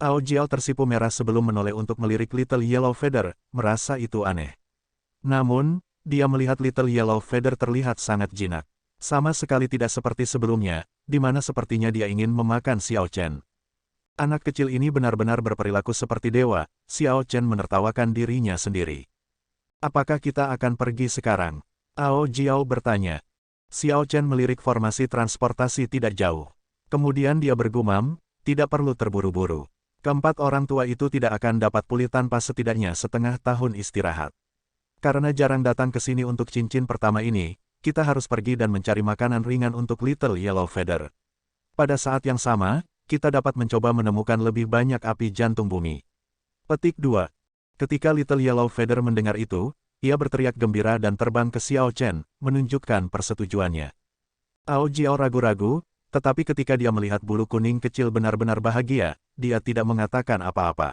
Ao Jiao tersipu merah sebelum menoleh untuk melirik Little Yellow Feather, merasa itu aneh. Namun, dia melihat Little Yellow Feather terlihat sangat jinak. Sama sekali tidak seperti sebelumnya, di mana sepertinya dia ingin memakan Xiao Chen. Anak kecil ini benar-benar berperilaku seperti dewa, Xiao Chen menertawakan dirinya sendiri. Apakah kita akan pergi sekarang? Ao Jiao bertanya. Xiao Chen melirik formasi transportasi tidak jauh. Kemudian dia bergumam, tidak perlu terburu-buru. Keempat orang tua itu tidak akan dapat pulih tanpa setidaknya setengah tahun istirahat. Karena jarang datang ke sini untuk cincin pertama ini, kita harus pergi dan mencari makanan ringan untuk Little Yellow Feather. Pada saat yang sama, kita dapat mencoba menemukan lebih banyak api jantung bumi. Petik 2. Ketika Little Yellow Feather mendengar itu, ia berteriak gembira dan terbang ke Xiao Chen, menunjukkan persetujuannya. Ao Jiao ragu-ragu, tetapi ketika dia melihat bulu kuning kecil benar-benar bahagia, dia tidak mengatakan apa-apa.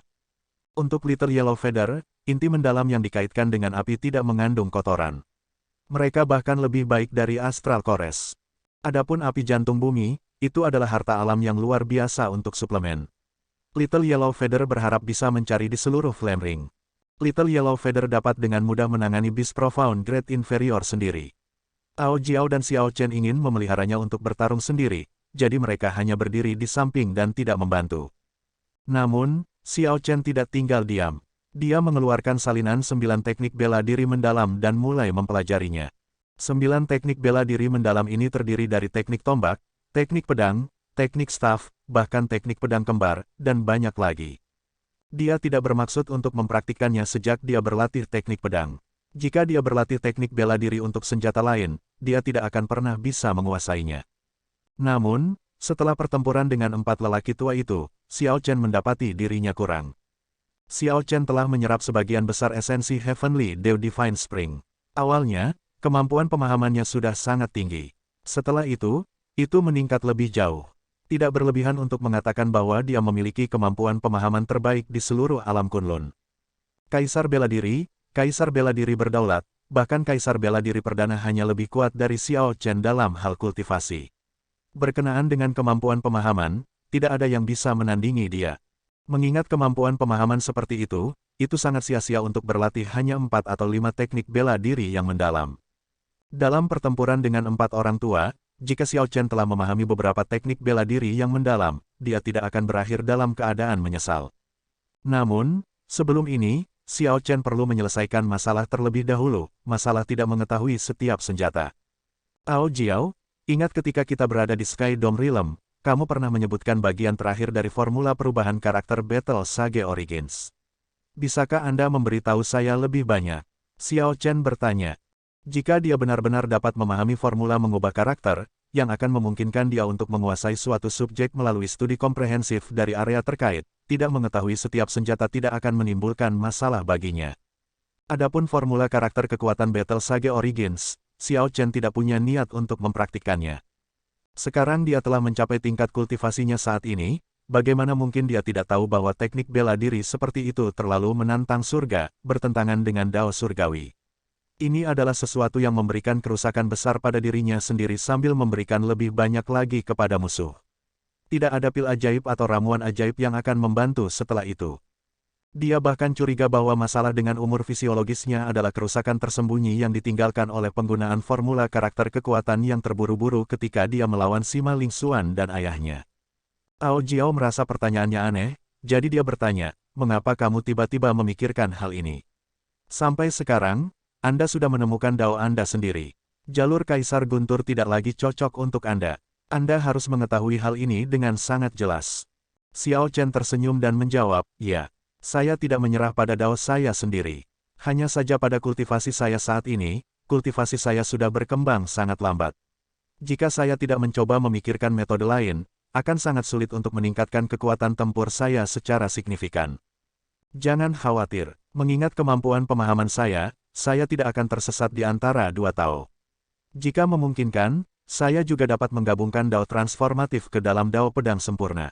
Untuk Little Yellow Feather, inti mendalam yang dikaitkan dengan api tidak mengandung kotoran. Mereka bahkan lebih baik dari Astral Cores. Adapun api jantung bumi, itu adalah harta alam yang luar biasa untuk suplemen. Little Yellow Feather berharap bisa mencari di seluruh Flame Ring. Little Yellow Feather dapat dengan mudah menangani Beast Profound Grade Inferior sendiri. Ao Jiao dan Xiao Chen ingin memeliharanya untuk bertarung sendiri, jadi mereka hanya berdiri di samping dan tidak membantu. Namun, Xiao Chen tidak tinggal diam. Dia mengeluarkan salinan 9 teknik bela diri mendalam dan mulai mempelajarinya. 9 teknik bela diri mendalam ini terdiri dari teknik tombak, teknik pedang, teknik staff, bahkan teknik pedang kembar, dan banyak lagi. Dia tidak bermaksud untuk mempraktikkannya sejak dia berlatih teknik pedang. Jika dia berlatih teknik bela diri untuk senjata lain, dia tidak akan pernah bisa menguasainya. Namun, setelah pertempuran dengan 4 lelaki tua itu, Xiao Chen mendapati dirinya kurang. Xiao Chen telah menyerap sebagian besar esensi Heavenly Dew Divine Spring. Awalnya, kemampuan pemahamannya sudah sangat tinggi. Setelah itu meningkat lebih jauh. Tidak berlebihan untuk mengatakan bahwa dia memiliki kemampuan pemahaman terbaik di seluruh alam Kunlun. Kaisar bela diri berdaulat, bahkan Kaisar bela diri perdana hanya lebih kuat dari Xiao Chen dalam hal kultivasi. Berkenaan dengan kemampuan pemahaman, tidak ada yang bisa menandingi dia. Mengingat kemampuan pemahaman seperti itu sangat sia-sia untuk berlatih hanya 4 atau 5 teknik bela diri yang mendalam. Dalam pertempuran dengan 4 orang tua, jika Xiao Chen telah memahami beberapa teknik bela diri yang mendalam, dia tidak akan berakhir dalam keadaan menyesal. Namun, sebelum ini, Xiao Chen perlu menyelesaikan masalah terlebih dahulu, masalah tidak mengetahui setiap senjata. Ao Jiao, ingat ketika kita berada di Sky Dome Realm, kamu pernah menyebutkan bagian terakhir dari formula perubahan karakter Battle Sage Origins. Bisakah Anda memberitahu saya lebih banyak? Xiao Chen bertanya. Jika dia benar-benar dapat memahami formula mengubah karakter, yang akan memungkinkan dia untuk menguasai suatu subjek melalui studi komprehensif dari area terkait, tidak mengetahui setiap senjata tidak akan menimbulkan masalah baginya. Adapun formula karakter kekuatan Battle Sage Origins, Xiao Chen tidak punya niat untuk mempraktikkannya. Sekarang dia telah mencapai tingkat kultivasinya saat ini, bagaimana mungkin dia tidak tahu bahwa teknik bela diri seperti itu terlalu menantang surga, bertentangan dengan Dao Surgawi. Ini adalah sesuatu yang memberikan kerusakan besar pada dirinya sendiri sambil memberikan lebih banyak lagi kepada musuh. Tidak ada pil ajaib atau ramuan ajaib yang akan membantu setelah itu. Dia bahkan curiga bahwa masalah dengan umur fisiologisnya adalah kerusakan tersembunyi yang ditinggalkan oleh penggunaan formula karakter kekuatan yang terburu-buru ketika dia melawan Sima Lingxuan dan ayahnya. Ao Jiao merasa pertanyaannya aneh, jadi dia bertanya, mengapa kamu tiba-tiba memikirkan hal ini? Sampai sekarang, Anda sudah menemukan Dao Anda sendiri. Jalur Kaisar Guntur tidak lagi cocok untuk Anda. Anda harus mengetahui hal ini dengan sangat jelas. Xiao Chen tersenyum dan menjawab, ya, saya tidak menyerah pada Dao saya sendiri. Hanya saja pada kultivasi saya saat ini, kultivasi saya sudah berkembang sangat lambat. Jika saya tidak mencoba memikirkan metode lain, akan sangat sulit untuk meningkatkan kekuatan tempur saya secara signifikan. Jangan khawatir, mengingat kemampuan pemahaman saya tidak akan tersesat di antara 2 Dao. Jika memungkinkan, saya juga dapat menggabungkan Dao transformatif ke dalam Dao pedang sempurna.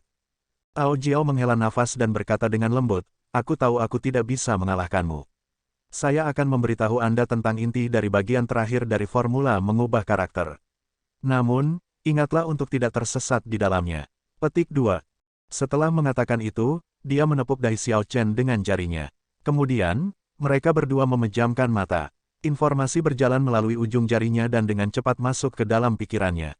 Ao Jiao menghela nafas dan berkata dengan lembut, aku tahu aku tidak bisa mengalahkanmu. Saya akan memberitahu Anda tentang inti dari bagian terakhir dari formula mengubah karakter. Namun, ingatlah untuk tidak tersesat di dalamnya. Petik 2. Setelah mengatakan itu, Dia menepuk dahi Xiao Chen dengan jarinya. Kemudian, mereka berdua memejamkan mata. Informasi berjalan melalui ujung jarinya dan dengan cepat masuk ke dalam pikirannya.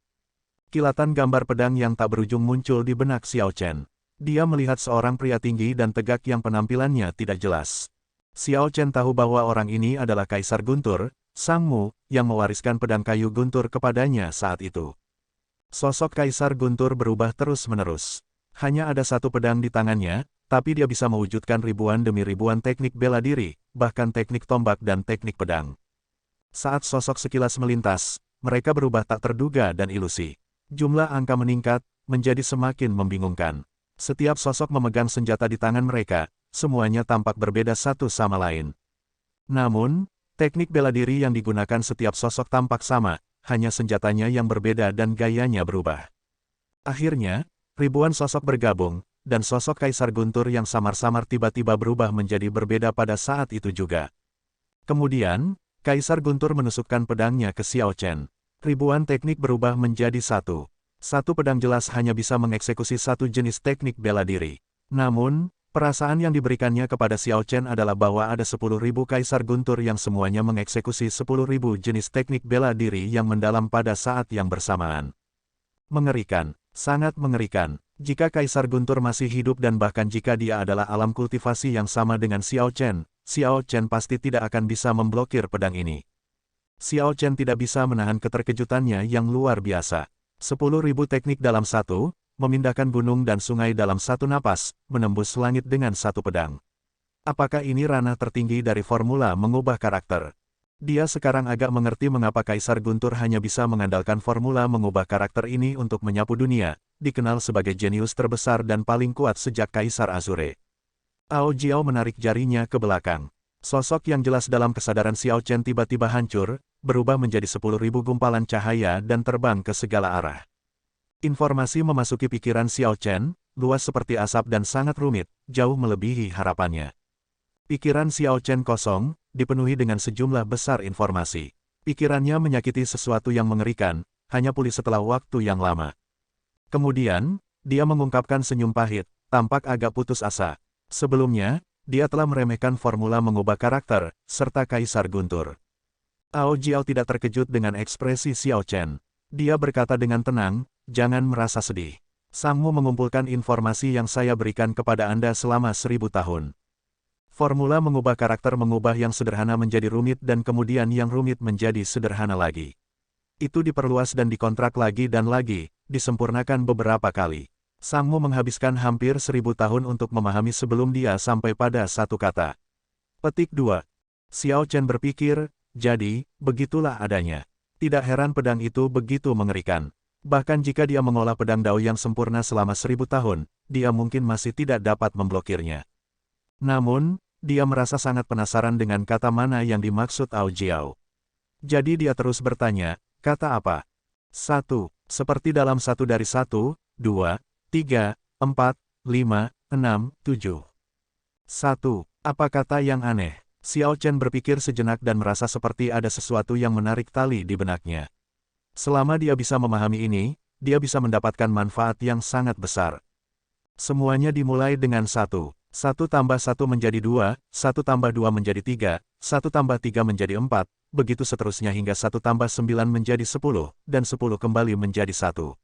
Kilatan gambar pedang yang tak berujung muncul di benak Xiao Chen. Dia melihat seorang pria tinggi dan tegak yang penampilannya tidak jelas. Xiao Chen tahu bahwa orang ini adalah Kaisar Guntur, Sang Mu, yang mewariskan pedang kayu guntur kepadanya saat itu. Sosok Kaisar Guntur berubah terus-menerus. Hanya ada satu pedang di tangannya, tapi dia bisa mewujudkan ribuan demi ribuan teknik bela diri, bahkan teknik tombak dan teknik pedang. Saat sosok sekilas melintas, mereka berubah tak terduga dan ilusi. Jumlah angka meningkat, menjadi semakin membingungkan. Setiap sosok memegang senjata di tangan mereka, semuanya tampak berbeda satu sama lain. Namun, teknik bela diri yang digunakan setiap sosok tampak sama, hanya senjatanya yang berbeda dan gayanya berubah. Akhirnya, ribuan sosok bergabung, dan sosok Kaisar Guntur yang samar-samar tiba-tiba berubah menjadi berbeda pada saat itu juga. Kemudian, Kaisar Guntur menusukkan pedangnya ke Xiao Chen. Ribuan teknik berubah menjadi satu. Satu pedang jelas hanya bisa mengeksekusi satu jenis teknik bela diri. Namun, perasaan yang diberikannya kepada Xiao Chen adalah bahwa ada 10.000 Kaisar Guntur yang semuanya mengeksekusi 10.000 jenis teknik bela diri yang mendalam pada saat yang bersamaan. Mengerikan, sangat mengerikan. Jika Kaisar Guntur masih hidup dan bahkan jika dia adalah alam kultivasi yang sama dengan Xiao Chen pasti tidak akan bisa memblokir pedang ini. Xiao Chen tidak bisa menahan keterkejutannya yang luar biasa. 10.000 teknik dalam satu, memindahkan gunung dan sungai dalam satu napas, menembus langit dengan satu pedang. Apakah ini ranah tertinggi dari formula mengubah karakter? Dia sekarang agak mengerti mengapa Kaisar Guntur hanya bisa mengandalkan formula mengubah karakter ini untuk menyapu dunia, dikenal sebagai jenius terbesar dan paling kuat sejak Kaisar Azure. Ao Jiao menarik jarinya ke belakang. Sosok yang jelas dalam kesadaran Xiao Chen tiba-tiba hancur, berubah menjadi 10.000 gumpalan cahaya dan terbang ke segala arah. Informasi memasuki pikiran Xiao Chen, luas seperti asap dan sangat rumit, jauh melebihi harapannya. Pikiran Xiao Chen kosong, dipenuhi dengan sejumlah besar informasi. Pikirannya menyakiti sesuatu yang mengerikan, hanya pulih setelah waktu yang lama. Kemudian, dia mengungkapkan senyum pahit, tampak agak putus asa. Sebelumnya, dia telah meremehkan formula mengubah karakter, serta Kaisar Guntur. Ao Jiao tidak terkejut dengan ekspresi Xiao Chen. Dia berkata dengan tenang, "Jangan merasa sedih. Sang Mu mengumpulkan informasi yang saya berikan kepada Anda selama 1000 tahun. Formula mengubah karakter mengubah yang sederhana menjadi rumit dan kemudian yang rumit menjadi sederhana lagi. Itu diperluas dan dikontrak lagi dan lagi, disempurnakan beberapa kali. Sang Mu menghabiskan hampir 1000 tahun untuk memahami sebelum dia sampai pada satu kata." Petik 2. Xiao Chen berpikir, jadi, begitulah adanya. Tidak heran pedang itu begitu mengerikan. Bahkan jika dia mengolah pedang Dao yang sempurna selama 1000 tahun, dia mungkin masih tidak dapat memblokirnya. Namun, dia merasa sangat penasaran dengan kata mana yang dimaksud Ao Jiao. Jadi dia terus bertanya, kata apa? 1. Seperti dalam 1 dari 1, 2, 3, 4, 5, 6, 7. 1. Apa kata yang aneh? Xiao Chen berpikir sejenak dan merasa seperti ada sesuatu yang menarik tali di benaknya. Selama dia bisa memahami ini, dia bisa mendapatkan manfaat yang sangat besar. Semuanya dimulai dengan 1. 1 tambah 1 menjadi 2, 1 tambah 2 menjadi 3, 1 tambah 3 menjadi 4, begitu seterusnya hingga 1 tambah 9 menjadi 10, dan 10 kembali menjadi 1.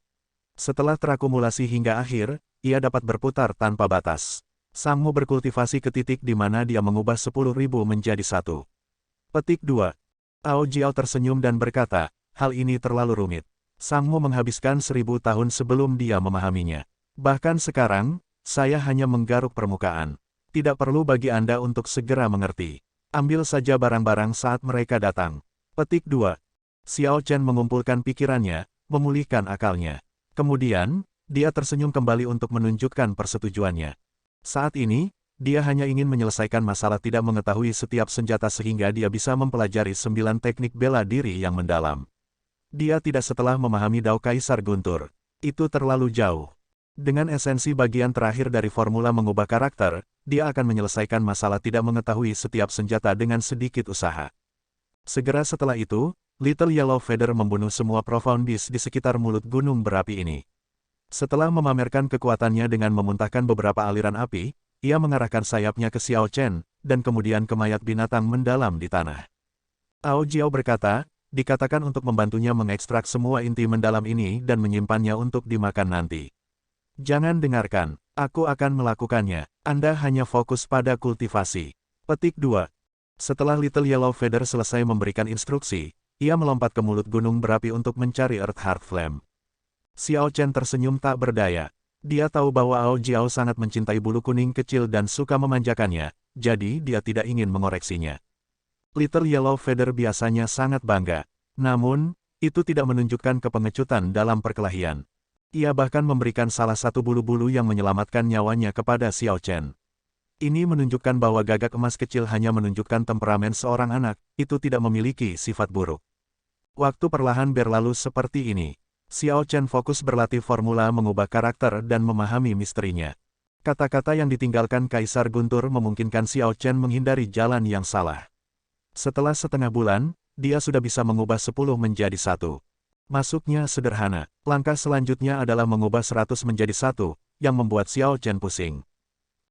Setelah terakumulasi hingga akhir, ia dapat berputar tanpa batas. Sang Mu berkultivasi ke titik di mana dia mengubah 10.000 menjadi 1. Petik 2. Ao Jiao tersenyum dan berkata, hal ini terlalu rumit. Sang Mu menghabiskan 1000 tahun sebelum dia memahaminya. Bahkan sekarang, saya hanya menggaruk permukaan. Tidak perlu bagi Anda untuk segera mengerti. Ambil saja barang-barang saat mereka datang. Petik 2. Xiao Chen mengumpulkan pikirannya, memulihkan akalnya. Kemudian, dia tersenyum kembali untuk menunjukkan persetujuannya. Saat ini, dia hanya ingin menyelesaikan masalah tidak mengetahui setiap senjata sehingga dia bisa mempelajari 9 teknik bela diri yang mendalam. Dia tidak setelah memahami Dao Kaisar Guntur. Itu terlalu jauh. Dengan esensi bagian terakhir dari formula mengubah karakter, dia akan menyelesaikan masalah tidak mengetahui setiap senjata dengan sedikit usaha. Segera setelah itu, Little Yellow Feather membunuh semua Profound Beast di sekitar mulut gunung berapi ini. Setelah memamerkan kekuatannya dengan memuntahkan beberapa aliran api, ia mengarahkan sayapnya ke Xiao Chen, dan kemudian ke mayat binatang mendalam di tanah. Ao Jiao berkata, dikatakan untuk membantunya mengekstrak semua inti mendalam ini dan menyimpannya untuk dimakan nanti. Jangan dengarkan, aku akan melakukannya, Anda hanya fokus pada kultivasi. Petik 2. Setelah Little Yellow Feather selesai memberikan instruksi, ia melompat ke mulut gunung berapi untuk mencari Earth Heart Flame. Xiao Chen tersenyum tak berdaya. Dia tahu bahwa Ao Jiao sangat mencintai bulu kuning kecil dan suka memanjakannya, jadi dia tidak ingin mengoreksinya. Little Yellow Feather biasanya sangat bangga. Namun, itu tidak menunjukkan kepengecutan dalam perkelahian. Ia bahkan memberikan salah satu bulu-bulu yang menyelamatkan nyawanya kepada Xiao Chen. Ini menunjukkan bahwa gagak emas kecil hanya menunjukkan temperamen seorang anak, itu tidak memiliki sifat buruk. Waktu perlahan berlalu seperti ini. Xiao Chen fokus berlatih formula mengubah karakter dan memahami misterinya. Kata-kata yang ditinggalkan Kaisar Guntur memungkinkan Xiao Chen menghindari jalan yang salah. Setelah setengah bulan, dia sudah bisa mengubah 10 menjadi 1. Masuknya sederhana. Langkah selanjutnya adalah mengubah 100 menjadi 1, yang membuat Xiao Chen pusing.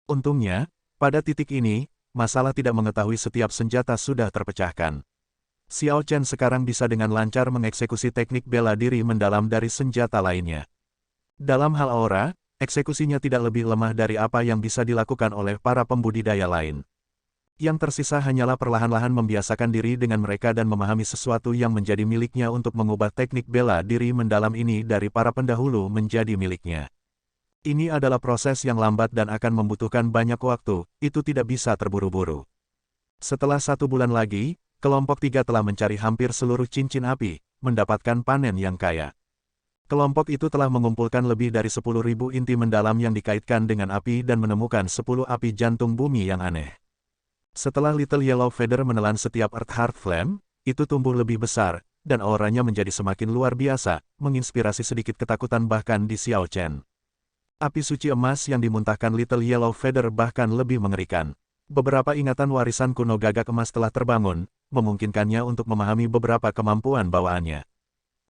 Untungnya, pada titik ini, masalah tidak mengetahui setiap senjata sudah terpecahkan. Xiao Chen sekarang bisa dengan lancar mengeksekusi teknik bela diri mendalam dari senjata lainnya. Dalam hal aura, eksekusinya tidak lebih lemah dari apa yang bisa dilakukan oleh para pembudidaya lain. Yang tersisa hanyalah perlahan-lahan membiasakan diri dengan mereka dan memahami sesuatu yang menjadi miliknya untuk mengubah teknik bela diri mendalam ini dari para pendahulu menjadi miliknya. Ini adalah proses yang lambat dan akan membutuhkan banyak waktu, itu tidak bisa terburu-buru. Setelah 1 bulan lagi, kelompok 3 telah mencari hampir seluruh cincin api, mendapatkan panen yang kaya. Kelompok itu telah mengumpulkan lebih dari 10.000 inti mendalam yang dikaitkan dengan api dan menemukan 10 api jantung bumi yang aneh. Setelah Little Yellow Feather menelan setiap Earth Heart Flame, itu tumbuh lebih besar, dan auranya menjadi semakin luar biasa, menginspirasi sedikit ketakutan bahkan di Xiao Chen. Api suci emas yang dimuntahkan Little Yellow Feather bahkan lebih mengerikan. Beberapa ingatan warisan kuno gagak emas telah terbangun, memungkinkannya untuk memahami beberapa kemampuan bawaannya.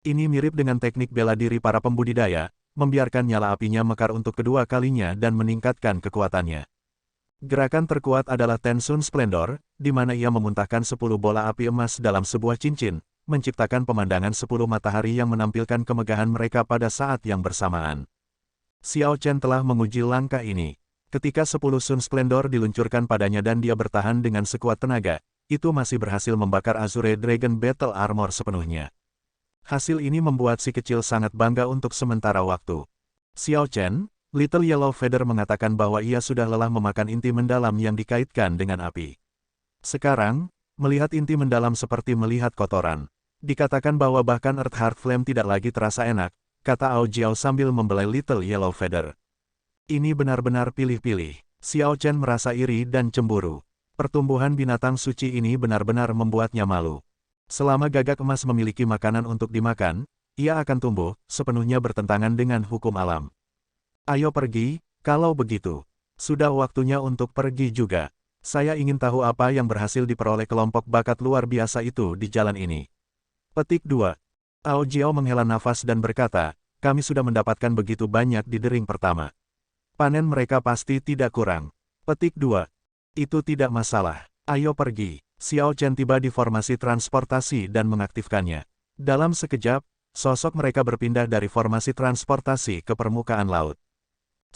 Ini mirip dengan teknik bela diri para pembudidaya, membiarkan nyala apinya mekar untuk kedua kalinya dan meningkatkan kekuatannya. Gerakan terkuat adalah Tensun Splendor, di mana ia memuntahkan 10 bola api emas dalam sebuah cincin, menciptakan pemandangan 10 matahari yang menampilkan kemegahan mereka pada saat yang bersamaan. Xiao Chen telah menguji langkah ini. Ketika 10 Sun Splendor diluncurkan padanya dan dia bertahan dengan sekuat tenaga, itu masih berhasil membakar Azure Dragon Battle Armor sepenuhnya. Hasil ini membuat si kecil sangat bangga untuk sementara waktu. Xiao Chen, Little Yellow Feather mengatakan bahwa ia sudah lelah memakan inti mendalam yang dikaitkan dengan api. Sekarang, melihat inti mendalam seperti melihat kotoran. Dikatakan bahwa bahkan Earth Heart Flame tidak lagi terasa enak, kata Ao Jiao sambil membelai Little Yellow Feather. Ini benar-benar pilih-pilih. Xiao Chen merasa iri dan cemburu. Pertumbuhan binatang suci ini benar-benar membuatnya malu. Selama gagak emas memiliki makanan untuk dimakan, ia akan tumbuh, sepenuhnya bertentangan dengan hukum alam. Ayo pergi, kalau begitu. Sudah waktunya untuk pergi juga. Saya ingin tahu apa yang berhasil diperoleh kelompok bakat luar biasa itu di jalan ini. Petik 2. Ao Jiao menghela nafas dan berkata, kami sudah mendapatkan begitu banyak di dering pertama. Panen mereka pasti tidak kurang. Petik 2. Itu tidak masalah. Ayo pergi. Xiao Chen tiba di formasi transportasi dan mengaktifkannya. Dalam sekejap, sosok mereka berpindah dari formasi transportasi ke permukaan laut.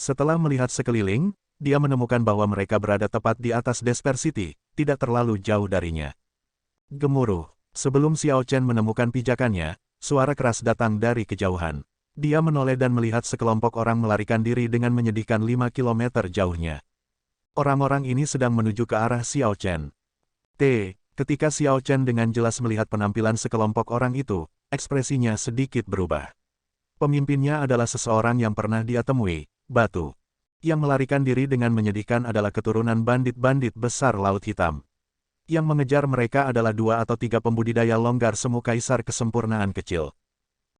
Setelah melihat sekeliling, dia menemukan bahwa mereka berada tepat di atas Desper City, tidak terlalu jauh darinya. Gemuruh. Sebelum Xiao Chen menemukan pijakannya, suara keras datang dari kejauhan. Dia menoleh dan melihat sekelompok orang melarikan diri dengan menyedihkan 5 km jauhnya. Orang-orang ini sedang menuju ke arah Xiao Chen. Ketika Xiao Chen dengan jelas melihat penampilan sekelompok orang itu, ekspresinya sedikit berubah. Pemimpinnya adalah seseorang yang pernah dia temui, Batu. Yang melarikan diri dengan menyedihkan adalah keturunan bandit-bandit besar Laut Hitam. Yang mengejar mereka adalah 2 atau 3 pembudidaya longgar semu kaisar kesempurnaan kecil.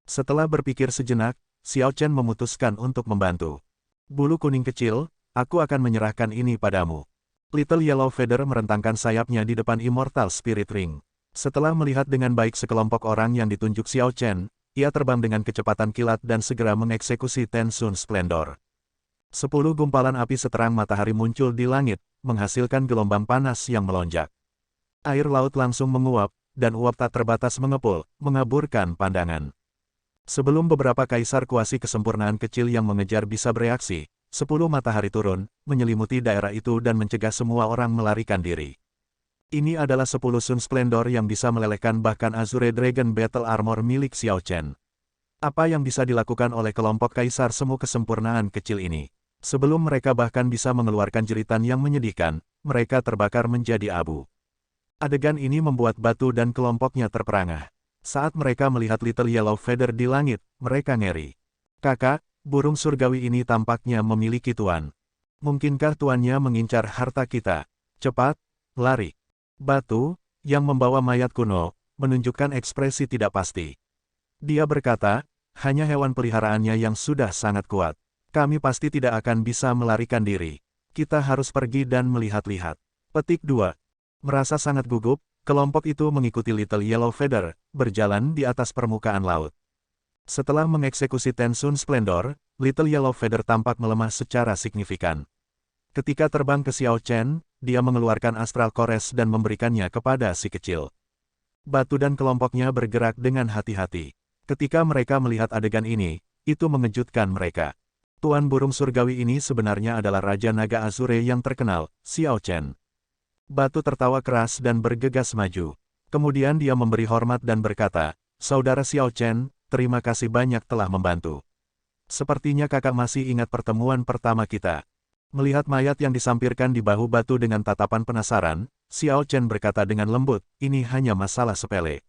Setelah berpikir sejenak, Xiao Chen memutuskan untuk membantu. Bulu kuning kecil, aku akan menyerahkan ini padamu. Little Yellow Feather merentangkan sayapnya di depan Immortal Spirit Ring. Setelah melihat dengan baik sekelompok orang yang ditunjuk Xiao Chen, ia terbang dengan kecepatan kilat dan segera mengeksekusi Tensun Splendor. 10 gumpalan api seterang matahari muncul di langit, menghasilkan gelombang panas yang melonjak. Air laut langsung menguap, dan uap tak terbatas mengepul, mengaburkan pandangan. Sebelum beberapa kaisar kuasi kesempurnaan kecil yang mengejar bisa bereaksi, 10 matahari turun, menyelimuti daerah itu dan mencegah semua orang melarikan diri. Ini adalah 10 Sun Splendor yang bisa melelehkan bahkan Azure Dragon Battle Armor milik Xiao Chen. Apa yang bisa dilakukan oleh kelompok kaisar semu kesempurnaan kecil ini? Sebelum mereka bahkan bisa mengeluarkan jeritan yang menyedihkan, mereka terbakar menjadi abu. Adegan ini membuat Batu dan kelompoknya terperangah. Saat mereka melihat Little Yellow Feather di langit, mereka ngeri. Kakak, burung surgawi ini tampaknya memiliki tuan. Mungkinkah tuannya mengincar harta kita? Cepat, lari. Batu, yang membawa mayat kuno, menunjukkan ekspresi tidak pasti. Dia berkata, hanya hewan peliharaannya yang sudah sangat kuat. Kami pasti tidak akan bisa melarikan diri. Kita harus pergi dan melihat-lihat. Petik 2. Merasa sangat gugup, kelompok itu mengikuti Little Yellow Feather, berjalan di atas permukaan laut. Setelah mengeksekusi Ten Sun Splendor, Little Yellow Feather tampak melemah secara signifikan. Ketika terbang ke Xiao Chen, dia mengeluarkan Astral Kores dan memberikannya kepada si kecil. Batu dan kelompoknya bergerak dengan hati-hati. Ketika mereka melihat adegan ini, itu mengejutkan mereka. Tuan burung surgawi ini sebenarnya adalah Raja Naga Azure yang terkenal, Xiao Chen. Batu tertawa keras dan bergegas maju. Kemudian dia memberi hormat dan berkata, Saudara Xiao Chen, terima kasih banyak telah membantu. Sepertinya kakak masih ingat pertemuan pertama kita. Melihat mayat yang disampirkan di bahu Batu dengan tatapan penasaran, Xiao Chen berkata dengan lembut, ini hanya masalah sepele.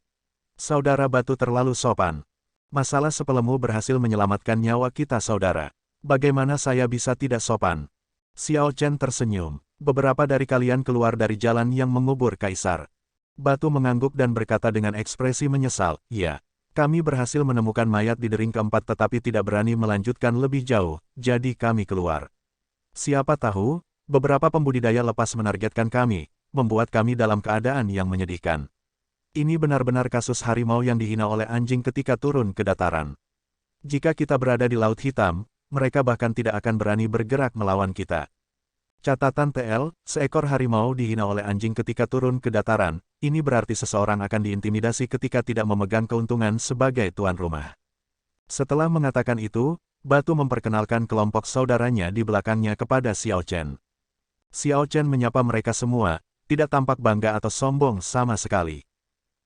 Saudara Batu terlalu sopan. Masalah sepelemu berhasil menyelamatkan nyawa kita saudara. Bagaimana saya bisa tidak sopan? Xiao Chen tersenyum. Beberapa dari kalian keluar dari jalan yang mengubur kaisar. Batu mengangguk dan berkata dengan ekspresi menyesal, ya. Kami berhasil menemukan mayat di dering keempat tetapi tidak berani melanjutkan lebih jauh, jadi kami keluar. Siapa tahu, beberapa pembudidaya lepas menargetkan kami, membuat kami dalam keadaan yang menyedihkan. Ini benar-benar kasus harimau yang dihina oleh anjing ketika turun ke dataran. Jika kita berada di Laut Hitam, mereka bahkan tidak akan berani bergerak melawan kita. Catatan TL, seekor harimau dihina oleh anjing ketika turun ke dataran, ini berarti seseorang akan diintimidasi ketika tidak memegang keuntungan sebagai tuan rumah. Setelah mengatakan itu, Batu memperkenalkan kelompok saudaranya di belakangnya kepada Xiao Chen. Xiao Chen menyapa mereka semua, tidak tampak bangga atau sombong sama sekali.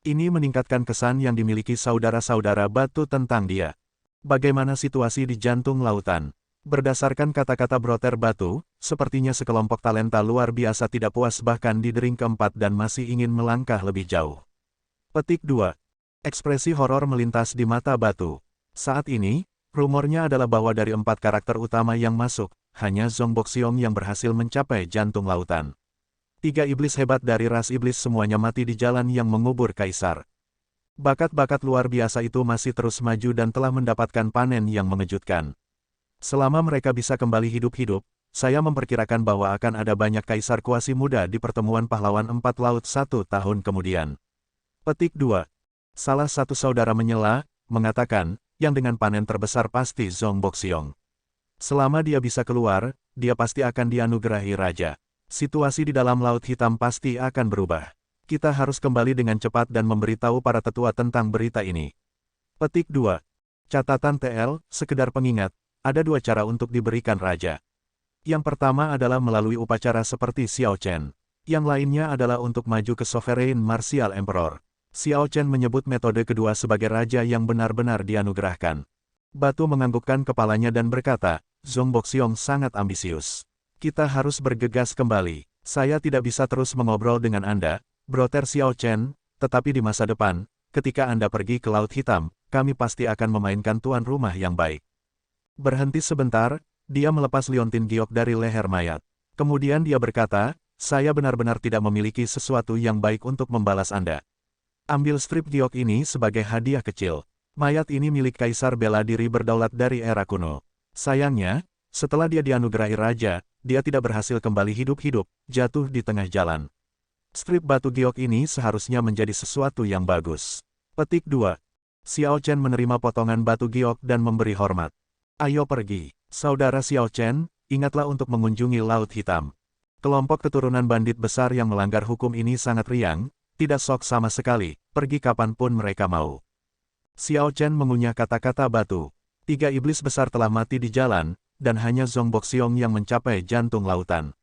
Ini meningkatkan kesan yang dimiliki saudara-saudara Batu tentang dia. Bagaimana situasi di jantung lautan? Berdasarkan kata-kata Broter Batu, sepertinya sekelompok talenta luar biasa tidak puas bahkan di dering keempat dan masih ingin melangkah lebih jauh. Petik 2. Ekspresi horor melintas di mata Batu. Saat ini, rumornya adalah bahwa dari 4 karakter utama yang masuk, hanya Zhong Boxiong yang berhasil mencapai jantung lautan. 3 iblis hebat dari ras iblis semuanya mati di jalan yang mengubur kaisar. Bakat-bakat luar biasa itu masih terus maju dan telah mendapatkan panen yang mengejutkan. Selama mereka bisa kembali hidup-hidup, saya memperkirakan bahwa akan ada banyak kaisar kuasi muda di pertemuan pahlawan 4 laut 1 tahun kemudian. Petik 2. Salah satu saudara menyela, mengatakan, yang dengan panen terbesar pasti Zhong Boxiong. Selama dia bisa keluar, dia pasti akan dianugerahi raja. Situasi di dalam Laut Hitam pasti akan berubah. Kita harus kembali dengan cepat dan memberitahu para tetua tentang berita ini. Petik 2. Catatan TL, sekedar pengingat, ada 2 cara untuk diberikan raja. Yang pertama adalah melalui upacara seperti Xiao Chen. Yang lainnya adalah untuk maju ke Sovereign Martial Emperor. Xiao Chen menyebut metode kedua sebagai raja yang benar-benar dianugerahkan. Batu menganggukkan kepalanya dan berkata, Zhong Boxiong sangat ambisius. Kita harus bergegas kembali. Saya tidak bisa terus mengobrol dengan Anda, Broter Xiao Chen, tetapi di masa depan, ketika Anda pergi ke Laut Hitam, kami pasti akan memainkan tuan rumah yang baik. Berhenti sebentar, dia melepas liontin giok dari leher mayat. Kemudian dia berkata, saya benar-benar tidak memiliki sesuatu yang baik untuk membalas Anda. Ambil strip giok ini sebagai hadiah kecil. Mayat ini milik Kaisar bela diri berdaulat dari era kuno. Sayangnya, setelah dia dianugerahi raja, dia tidak berhasil kembali hidup-hidup, jatuh di tengah jalan. Strip batu giok ini seharusnya menjadi sesuatu yang bagus. Petik 2. Xiao Chen menerima potongan batu giok dan memberi hormat. Ayo pergi. Saudara Xiao Chen, ingatlah untuk mengunjungi Laut Hitam. Kelompok keturunan bandit besar yang melanggar hukum ini sangat riang, tidak sok sama sekali, pergi kapanpun mereka mau. Xiao Chen mengunyah kata-kata batu. 3 iblis besar telah mati di jalan, dan hanya Zhong Boxiong yang mencapai jantung lautan.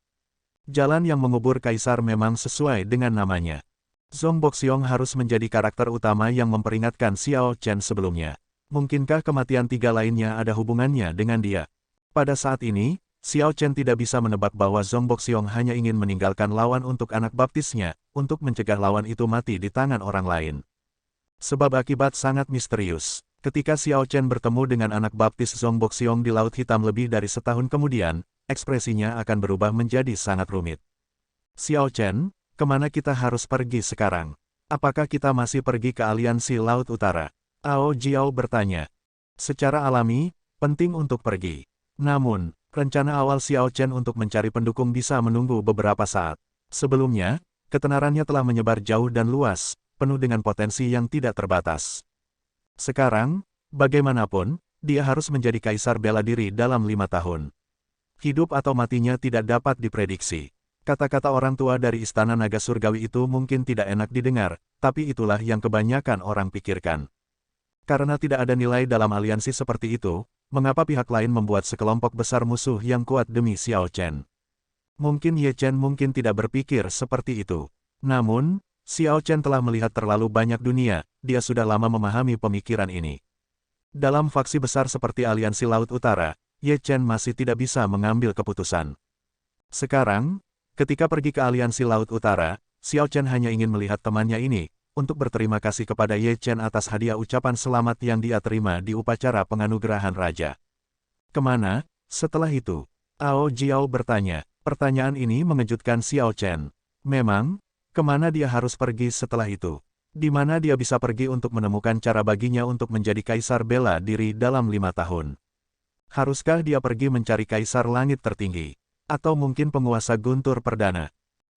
Jalan yang mengubur kaisar memang sesuai dengan namanya. Zhong Boxiong harus menjadi karakter utama yang memperingatkan Xiao Chen sebelumnya. Mungkinkah kematian 3 lainnya ada hubungannya dengan dia? Pada saat ini, Xiao Chen tidak bisa menebak bahwa Zhong Boxiong hanya ingin meninggalkan lawan untuk anak baptisnya, untuk mencegah lawan itu mati di tangan orang lain. Sebab akibat sangat misterius. Ketika Xiao Chen bertemu dengan anak baptis Zhong Boxiong di Laut Hitam lebih dari setahun kemudian, ekspresinya akan berubah menjadi sangat rumit. Xiao Chen, kemana kita harus pergi sekarang? Apakah kita masih pergi ke aliansi Laut Utara? Ao Jiao bertanya. Secara alami, penting untuk pergi. Namun, rencana awal Xiao Chen untuk mencari pendukung bisa menunggu beberapa saat. Sebelumnya, ketenarannya telah menyebar jauh dan luas, penuh dengan potensi yang tidak terbatas. Sekarang, bagaimanapun, dia harus menjadi kaisar bela diri dalam 5 tahun. Hidup atau matinya tidak dapat diprediksi. Kata-kata orang tua dari Istana Naga Surgawi itu mungkin tidak enak didengar, tapi itulah yang kebanyakan orang pikirkan. Karena tidak ada nilai dalam aliansi seperti itu, mengapa pihak lain membuat sekelompok besar musuh yang kuat demi Xiao Chen? Mungkin Ye Chen mungkin tidak berpikir seperti itu. Namun, Xiao Chen telah melihat terlalu banyak dunia, dia sudah lama memahami pemikiran ini. Dalam faksi besar seperti aliansi Laut Utara, Ye Chen masih tidak bisa mengambil keputusan. Sekarang, ketika pergi ke aliansi Laut Utara, Xiao Chen hanya ingin melihat temannya ini, untuk berterima kasih kepada Ye Chen atas hadiah ucapan selamat yang dia terima di upacara penganugerahan raja. Kemana, setelah itu? Ao Jiao bertanya. Pertanyaan ini mengejutkan Xiao Chen. Memang, kemana dia harus pergi setelah itu? Di mana dia bisa pergi untuk menemukan cara baginya untuk menjadi kaisar bela diri dalam 5 tahun? Haruskah dia pergi mencari kaisar langit tertinggi? Atau mungkin penguasa guntur perdana?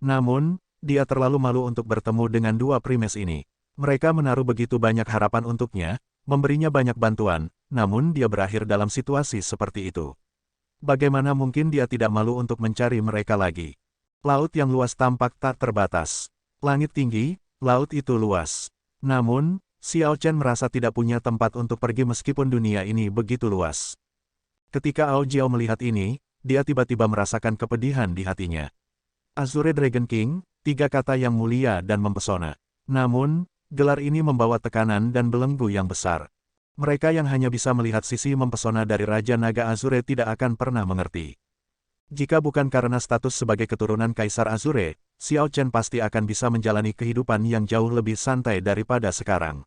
Namun, dia terlalu malu untuk bertemu dengan 2 primes ini. Mereka menaruh begitu banyak harapan untuknya, memberinya banyak bantuan, namun dia berakhir dalam situasi seperti itu. Bagaimana mungkin dia tidak malu untuk mencari mereka lagi? Laut yang luas tampak tak terbatas. Langit tinggi, laut itu luas. Namun, Xiao Chen merasa tidak punya tempat untuk pergi meskipun dunia ini begitu luas. Ketika Ao Jiao melihat ini, dia tiba-tiba merasakan kepedihan di hatinya. Azure Dragon King, 3 kata yang mulia dan mempesona. Namun, gelar ini membawa tekanan dan belenggu yang besar. Mereka yang hanya bisa melihat sisi mempesona dari Raja Naga Azure tidak akan pernah mengerti. Jika bukan karena status sebagai keturunan Kaisar Azure, Xiao Chen pasti akan bisa menjalani kehidupan yang jauh lebih santai daripada sekarang.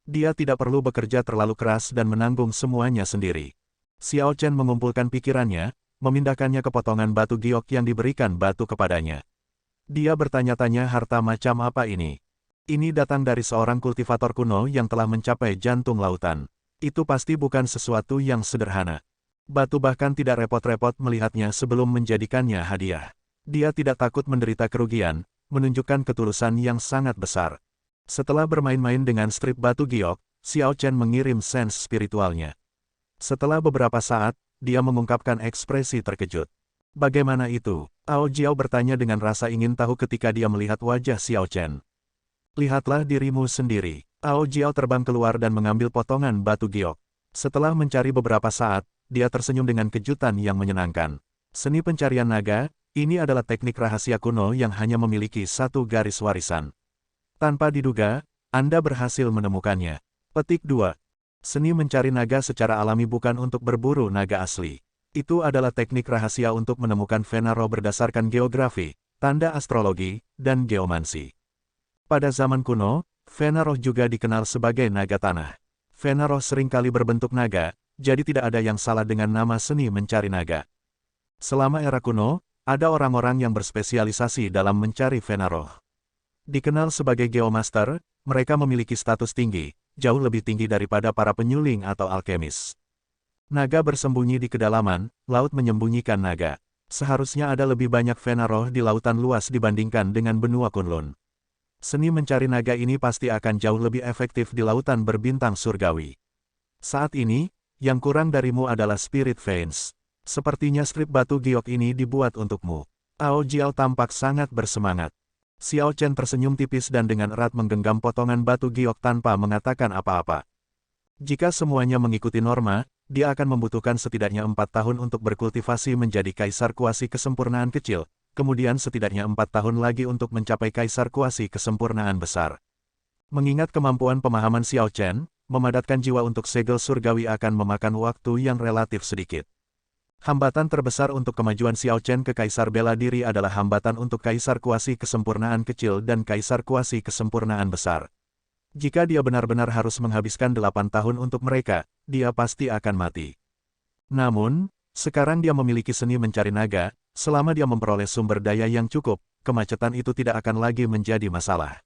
Dia tidak perlu bekerja terlalu keras dan menanggung semuanya sendiri. Xiao Chen mengumpulkan pikirannya, memindahkannya ke potongan batu giok yang diberikan batu kepadanya. Dia bertanya-tanya harta macam apa ini. Ini datang dari seorang kultivator kuno yang telah mencapai jantung lautan. Itu pasti bukan sesuatu yang sederhana. Batu bahkan tidak repot-repot melihatnya sebelum menjadikannya hadiah. Dia tidak takut menderita kerugian, menunjukkan ketulusan yang sangat besar. Setelah bermain-main dengan strip batu giok, Xiao Chen mengirim sense spiritualnya. Setelah beberapa saat, dia mengungkapkan ekspresi terkejut. Bagaimana itu? Ao Jiao bertanya dengan rasa ingin tahu ketika dia melihat wajah Xiao Chen. Lihatlah dirimu sendiri. Ao Jiao terbang keluar dan mengambil potongan batu giok. Setelah mencari beberapa saat, dia tersenyum dengan kejutan yang menyenangkan. Seni pencarian naga, ini adalah teknik rahasia kuno yang hanya memiliki 1 garis warisan. Tanpa diduga, Anda berhasil menemukannya. Petik 2. Seni mencari naga secara alami bukan untuk berburu naga asli. Itu adalah teknik rahasia untuk menemukan Venaro berdasarkan geografi, tanda astrologi, dan geomansi. Pada zaman kuno, Venaro juga dikenal sebagai naga tanah. Venaro seringkali berbentuk naga, jadi tidak ada yang salah dengan nama seni mencari naga. Selama era kuno, ada orang-orang yang berspesialisasi dalam mencari Venaro. Dikenal sebagai geomaster, mereka memiliki status tinggi, jauh lebih tinggi daripada para penyuling atau alkemis. Naga bersembunyi di kedalaman, laut menyembunyikan naga. Seharusnya ada lebih banyak Venaro di lautan luas dibandingkan dengan benua Kunlun. Seni mencari naga ini pasti akan jauh lebih efektif di lautan berbintang surgawi. Saat ini, yang kurang darimu adalah Spirit Veins. Sepertinya strip batu giok ini dibuat untukmu. Ao Jiao tampak sangat bersemangat. Xiao Chen tersenyum tipis dan dengan erat menggenggam potongan batu giok tanpa mengatakan apa-apa. Jika semuanya mengikuti norma, dia akan membutuhkan setidaknya 4 tahun untuk berkultivasi menjadi kaisar kuasi kesempurnaan kecil, kemudian setidaknya 4 tahun lagi untuk mencapai kaisar kuasi kesempurnaan besar. Mengingat kemampuan pemahaman Xiao Chen, memadatkan jiwa untuk segel surgawi akan memakan waktu yang relatif sedikit. Hambatan terbesar untuk kemajuan Xiao Chen ke kaisar bela diri adalah hambatan untuk kaisar kuasi kesempurnaan kecil dan kaisar kuasi kesempurnaan besar. Jika dia benar-benar harus menghabiskan 8 tahun untuk mereka, dia pasti akan mati. Namun, sekarang dia memiliki seni mencari naga, selama dia memperoleh sumber daya yang cukup, kemacetan itu tidak akan lagi menjadi masalah.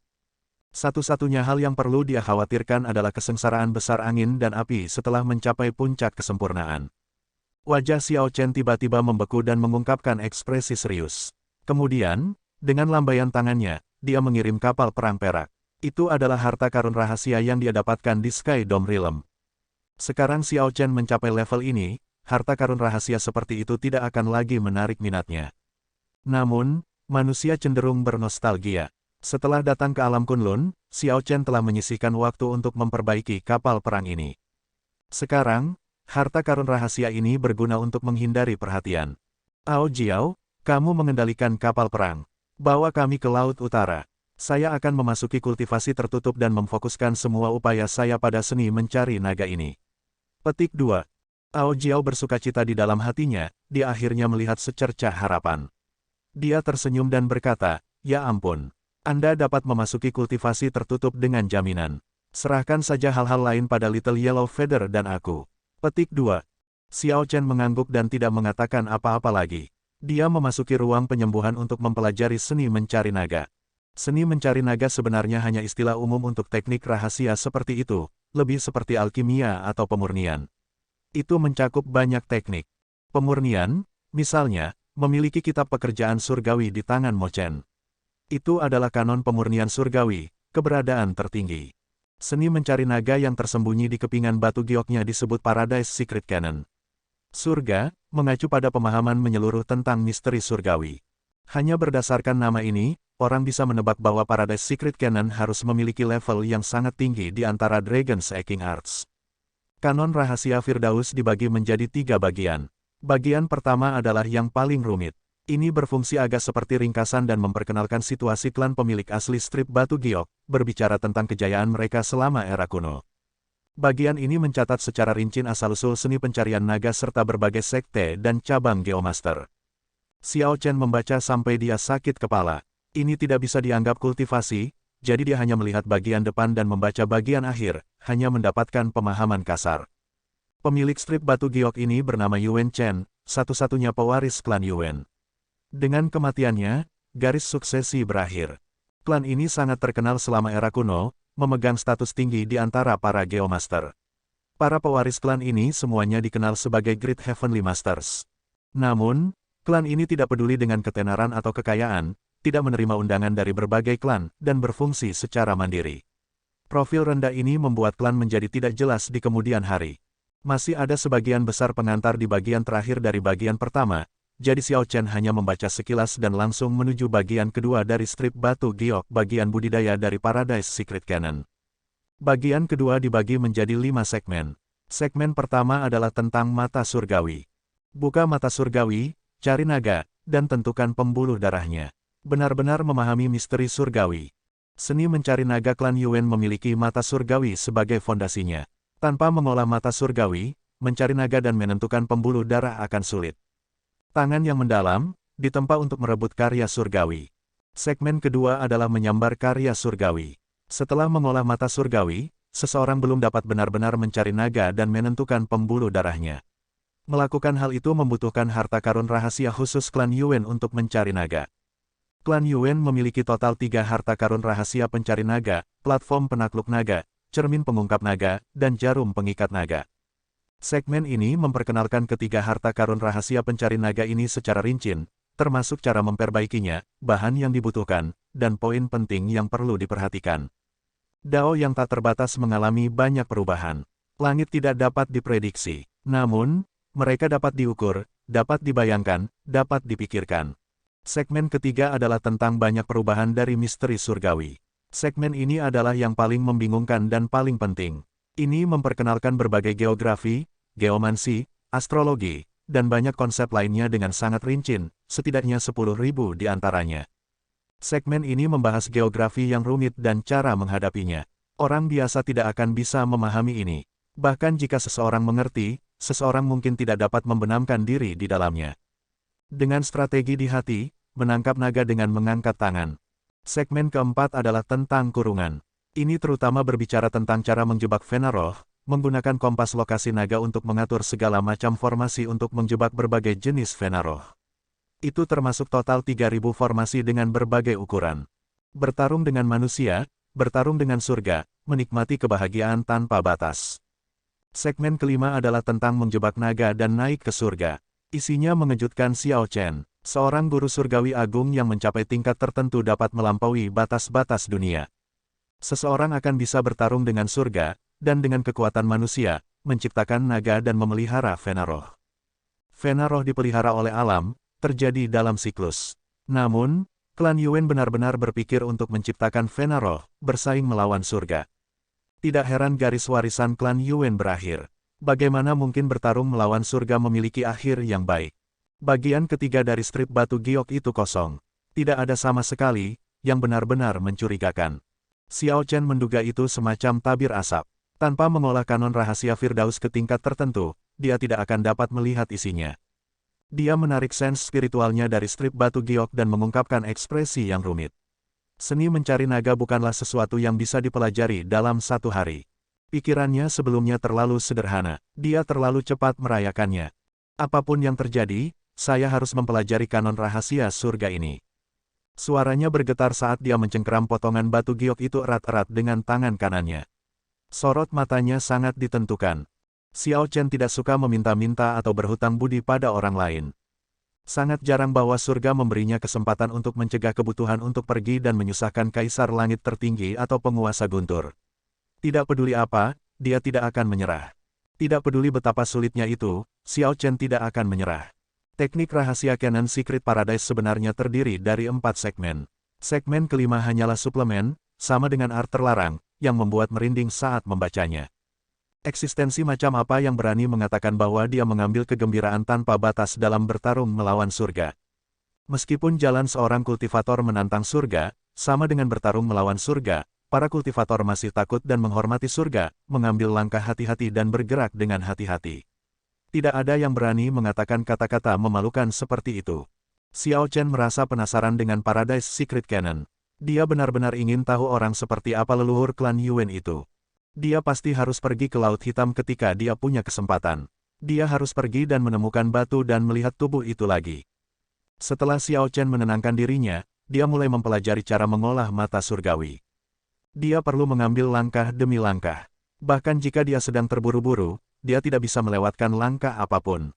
Satu-satunya hal yang perlu dia khawatirkan adalah kesengsaraan besar angin dan api setelah mencapai puncak kesempurnaan. Wajah Xiao Chen tiba-tiba membeku dan mengungkapkan ekspresi serius. Kemudian, dengan lambaian tangannya, dia mengirim kapal perang perak. Itu adalah harta karun rahasia yang dia dapatkan di Sky Dome Realm. Sekarang Xiao Chen mencapai level ini, harta karun rahasia seperti itu tidak akan lagi menarik minatnya. Namun, manusia cenderung bernostalgia. Setelah datang ke alam Kunlun, Xiao Chen telah menyisihkan waktu untuk memperbaiki kapal perang ini. Sekarang, harta karun rahasia ini berguna untuk menghindari perhatian. Ao Jiao, kamu mengendalikan kapal perang. Bawa kami ke Laut Utara. Saya akan memasuki kultivasi tertutup dan memfokuskan semua upaya saya pada seni mencari naga ini. Petik 2. Ao Jiao bersukacita di dalam hatinya, dia akhirnya melihat secercah harapan. Dia tersenyum dan berkata, ya ampun. Anda dapat memasuki kultivasi tertutup dengan jaminan. Serahkan saja hal-hal lain pada Little Yellow Feather dan aku. Petik 2. Xiao Chen mengangguk dan tidak mengatakan apa-apa lagi. Dia memasuki ruang penyembuhan untuk mempelajari seni mencari naga. Seni mencari naga sebenarnya hanya istilah umum untuk teknik rahasia seperti itu, lebih seperti alkimia atau pemurnian. Itu mencakup banyak teknik. Pemurnian, misalnya, memiliki kitab pekerjaan surgawi di tangan Mo Chen. Itu adalah kanon pemurnian surgawi, keberadaan tertinggi. Seni mencari naga yang tersembunyi di kepingan batu gioknya disebut Paradise Secret Canon. Surga, mengacu pada pemahaman menyeluruh tentang misteri surgawi. Hanya berdasarkan nama ini, orang bisa menebak bahwa Paradise Secret Canon harus memiliki level yang sangat tinggi di antara Dragon's Aching Arts. Kanon rahasia Firdaus dibagi menjadi 3 bagian. Bagian pertama adalah yang paling rumit. Ini berfungsi agak seperti ringkasan dan memperkenalkan situasi klan pemilik asli strip batu giok, berbicara tentang kejayaan mereka selama era kuno. Bagian ini mencatat secara rinci asal-usul seni pencarian naga serta berbagai sekte dan cabang Geomaster. Xiao Chen membaca sampai dia sakit kepala. Ini tidak bisa dianggap kultivasi, jadi dia hanya melihat bagian depan dan membaca bagian akhir, hanya mendapatkan pemahaman kasar. Pemilik strip batu giok ini bernama Yuan Chen, satu-satunya pewaris klan Yuan. Dengan kematiannya, garis suksesi berakhir. Klan ini sangat terkenal selama era kuno, memegang status tinggi di antara para Geomaster. Para pewaris klan ini semuanya dikenal sebagai Great Heavenly Masters. Namun, klan ini tidak peduli dengan ketenaran atau kekayaan, tidak menerima undangan dari berbagai klan, dan berfungsi secara mandiri. Profil rendah ini membuat klan menjadi tidak jelas di kemudian hari. Masih ada sebagian besar pengantar di bagian terakhir dari bagian pertama, jadi Xiao Chen hanya membaca sekilas dan langsung menuju bagian kedua dari strip batu giok, bagian budidaya dari Paradise Secret Canon. Bagian kedua dibagi menjadi 5 segmen. Segmen pertama adalah tentang mata surgawi. Buka mata surgawi, cari naga, dan tentukan pembuluh darahnya. Benar-benar memahami misteri surgawi. Seni mencari naga klan Yuan memiliki mata surgawi sebagai fondasinya. Tanpa mengolah mata surgawi, mencari naga dan menentukan pembuluh darah akan sulit. Tangan yang mendalam, ditempa untuk merebut karya surgawi. Segmen kedua adalah menyambar karya surgawi. Setelah mengolah mata surgawi, seseorang belum dapat benar-benar mencari naga dan menentukan pembuluh darahnya. Melakukan hal itu membutuhkan harta karun rahasia khusus klan Yuan untuk mencari naga. Klan Yuan memiliki total 3 harta karun rahasia pencari naga, platform penakluk naga, cermin pengungkap naga, dan jarum pengikat naga. Segmen ini memperkenalkan ketiga harta karun rahasia pencari naga ini secara rinci, termasuk cara memperbaikinya, bahan yang dibutuhkan, dan poin penting yang perlu diperhatikan. Dao yang tak terbatas mengalami banyak perubahan. Langit tidak dapat diprediksi. Namun, Mereka dapat diukur, dapat dibayangkan, dapat dipikirkan. Segmen ketiga adalah tentang banyak perubahan dari misteri surgawi. Segmen ini adalah yang paling membingungkan dan paling penting. Ini memperkenalkan berbagai geografi, geomansi, astrologi, dan banyak konsep lainnya dengan sangat rinci, setidaknya 10.000 di antaranya. Segmen ini membahas geografi yang rumit dan cara menghadapinya. Orang biasa tidak akan bisa memahami ini. Bahkan jika seseorang mengerti, seseorang mungkin tidak dapat membenamkan diri di dalamnya. Dengan strategi di hati, menangkap naga dengan mengangkat tangan. Segmen keempat adalah tentang kurungan. Ini terutama berbicara tentang cara menjebak Venaroh, menggunakan kompas lokasi naga untuk mengatur segala macam formasi untuk menjebak berbagai jenis Venaroh. Itu termasuk total 3.000 formasi dengan berbagai ukuran. Bertarung dengan manusia, bertarung dengan surga, menikmati kebahagiaan tanpa batas. Segmen kelima adalah tentang menjebak naga dan naik ke surga. Isinya mengejutkan Xiao Chen, seorang guru surgawi agung yang mencapai tingkat tertentu dapat melampaui batas-batas dunia. Seseorang akan bisa bertarung dengan surga, dan dengan kekuatan manusia, menciptakan naga dan memelihara Venaroh. Venaroh dipelihara oleh alam, terjadi dalam siklus. Namun, klan Yuan benar-benar berpikir untuk menciptakan Venaroh, bersaing melawan surga. Tidak heran garis warisan klan Yuan berakhir. Bagaimana mungkin bertarung melawan surga memiliki akhir yang baik? Bagian ketiga dari strip batu giok itu kosong. Tidak ada sama sekali, yang benar-benar mencurigakan. Xiao Chen menduga itu semacam tabir asap. Tanpa mengolah kanon rahasia Firdaus ke tingkat tertentu, dia tidak akan dapat melihat isinya. Dia menarik sens spiritualnya dari strip batu giok dan mengungkapkan ekspresi yang rumit. Seni mencari naga bukanlah sesuatu yang bisa dipelajari dalam satu hari. Pikirannya sebelumnya terlalu sederhana, dia terlalu cepat merayakannya. Apapun yang terjadi, saya harus mempelajari kanon rahasia surga ini. Suaranya bergetar saat dia mencengkeram potongan batu giok itu erat-erat dengan tangan kanannya. Sorot matanya sangat ditentukan. Xiao Chen tidak suka meminta-minta atau berhutang budi pada orang lain. Sangat jarang bahwa surga memberinya kesempatan untuk mencegah kebutuhan untuk pergi dan menyusahkan kaisar langit tertinggi atau penguasa guntur. Tidak peduli apa, dia tidak akan menyerah. Tidak peduli betapa sulitnya itu, Xiao Chen tidak akan menyerah. Teknik rahasia Canon Secret Paradise sebenarnya terdiri dari 4 segmen. Segmen kelima hanyalah suplemen, sama dengan art terlarang, yang membuat merinding saat membacanya. Eksistensi macam apa yang berani mengatakan bahwa dia mengambil kegembiraan tanpa batas dalam bertarung melawan surga? Meskipun jalan seorang kultivator menantang surga, sama dengan bertarung melawan surga, para kultivator masih takut dan menghormati surga, mengambil langkah hati-hati dan bergerak dengan hati-hati. Tidak ada yang berani mengatakan kata-kata memalukan seperti itu. Xiao Chen merasa penasaran dengan Paradise Secret Canon. Dia benar-benar ingin tahu orang seperti apa leluhur klan Yuan itu. Dia pasti harus pergi ke Laut Hitam ketika dia punya kesempatan. Dia harus pergi dan menemukan batu dan melihat tubuh itu lagi. Setelah Xiao Chen menenangkan dirinya, dia mulai mempelajari cara mengolah mata surgawi. Dia perlu mengambil langkah demi langkah. Bahkan jika dia sedang terburu-buru, dia tidak bisa melewatkan langkah apapun.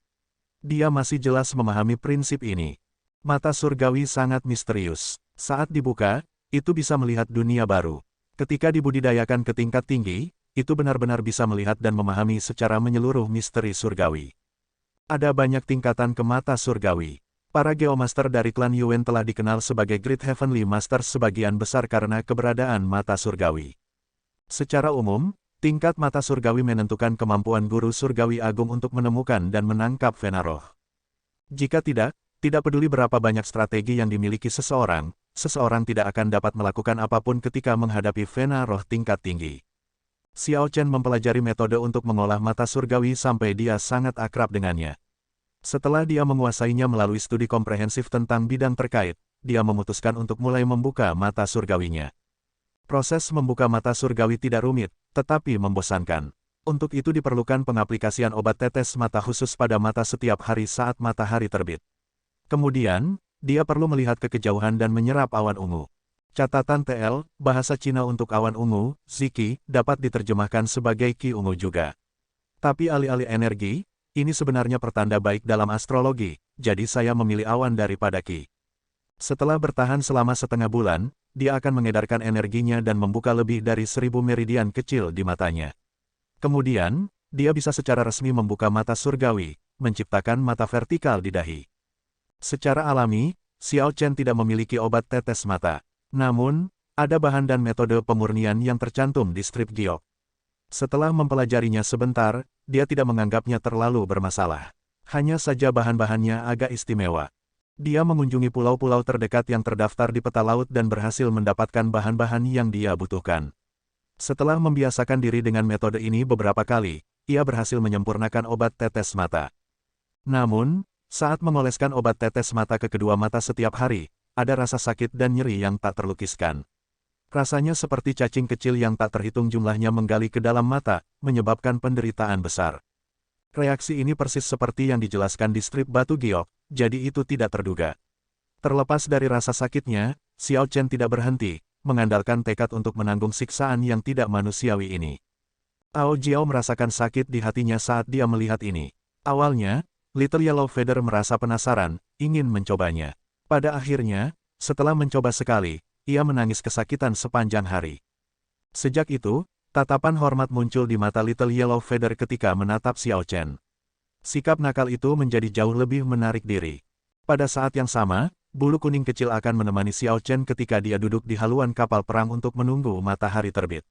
Dia masih jelas memahami prinsip ini. Mata surgawi sangat misterius. Saat dibuka, itu bisa melihat dunia baru. Ketika dibudidayakan ke tingkat tinggi, itu benar-benar bisa melihat dan memahami secara menyeluruh misteri surgawi. Ada banyak tingkatan ke mata surgawi. Para geomaster dari klan Yuan telah dikenal sebagai Great Heavenly Masters sebagian besar karena keberadaan mata surgawi. Secara umum, tingkat mata surgawi menentukan kemampuan guru surgawi agung untuk menemukan dan menangkap Venaroh. Jika tidak peduli berapa banyak strategi yang dimiliki seseorang, seseorang tidak akan dapat melakukan apapun ketika menghadapi Venaroh tingkat tinggi. Xiao Chen mempelajari metode untuk mengolah mata surgawi sampai dia sangat akrab dengannya. Setelah dia menguasainya melalui studi komprehensif tentang bidang terkait, dia memutuskan untuk mulai membuka mata surgawinya. Proses membuka mata surgawi tidak rumit, tetapi membosankan. Untuk itu diperlukan pengaplikasian obat tetes mata khusus pada mata setiap hari saat matahari terbit. Kemudian, dia perlu melihat ke kejauhan dan menyerap awan ungu. Catatan TL, bahasa Cina untuk awan ungu, Ziki, dapat diterjemahkan sebagai Qi ungu juga. Tapi alih-alih energi, ini sebenarnya pertanda baik dalam astrologi, jadi saya memilih awan daripada Qi. Setelah bertahan selama setengah bulan, dia akan mengedarkan energinya dan membuka lebih dari 1000 meridian kecil di matanya. Kemudian, dia bisa secara resmi membuka mata surgawi, menciptakan mata vertikal di dahi. Secara alami, Xiao Chen tidak memiliki obat tetes mata. Namun, ada bahan dan metode pemurnian yang tercantum di strip giok. Setelah mempelajarinya sebentar, dia tidak menganggapnya terlalu bermasalah. Hanya saja bahan-bahannya agak istimewa. Dia mengunjungi pulau-pulau terdekat yang terdaftar di peta laut dan berhasil mendapatkan bahan-bahan yang dia butuhkan. Setelah membiasakan diri dengan metode ini beberapa kali, ia berhasil menyempurnakan obat tetes mata. Namun, saat mengoleskan obat tetes mata ke kedua mata setiap hari, ada rasa sakit dan nyeri yang tak terlukiskan. Rasanya seperti cacing kecil yang tak terhitung jumlahnya menggali ke dalam mata, menyebabkan penderitaan besar. Reaksi ini persis seperti yang dijelaskan di strip batu giok, jadi itu tidak terduga. Terlepas dari rasa sakitnya, Xiao Chen tidak berhenti, mengandalkan tekad untuk menanggung siksaan yang tidak manusiawi ini. Ao Jiao merasakan sakit di hatinya saat dia melihat ini. Awalnya, Little Yellow Feather merasa penasaran, ingin mencobanya. Pada akhirnya, setelah mencoba sekali, ia menangis kesakitan sepanjang hari. Sejak itu, tatapan hormat muncul di mata Little Yellow Feather ketika menatap Xiao Chen. Sikap nakal itu menjadi jauh lebih menarik diri. Pada saat yang sama, bulu kuning kecil akan menemani Xiao Chen ketika dia duduk di haluan kapal perang untuk menunggu matahari terbit.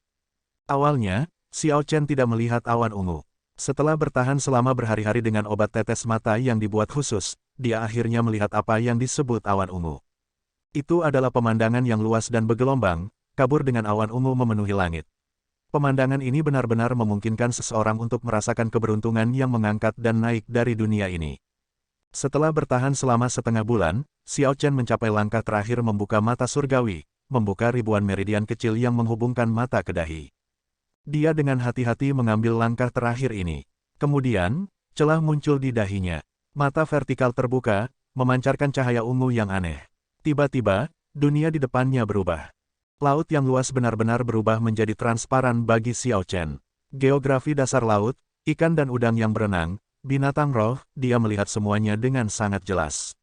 Awalnya, Xiao Chen tidak melihat awan ungu. Setelah bertahan selama berhari-hari dengan obat tetes mata yang dibuat khusus, dia akhirnya melihat apa yang disebut awan ungu. Itu adalah pemandangan yang luas dan bergelombang, kabur dengan awan ungu memenuhi langit. Pemandangan ini benar-benar memungkinkan seseorang untuk merasakan keberuntungan yang mengangkat dan naik dari dunia ini. Setelah bertahan selama setengah bulan, Xiao Chen mencapai langkah terakhir membuka mata surgawi, membuka ribuan meridian kecil yang menghubungkan mata ke dahi. Dia dengan hati-hati mengambil langkah terakhir ini. Kemudian, celah muncul di dahinya. Mata vertikal terbuka, memancarkan cahaya ungu yang aneh. Tiba-tiba, dunia di depannya berubah. Laut yang luas benar-benar berubah menjadi transparan bagi Xiao Chen. Geografi dasar laut, ikan dan udang yang berenang, binatang roh, dia melihat semuanya dengan sangat jelas.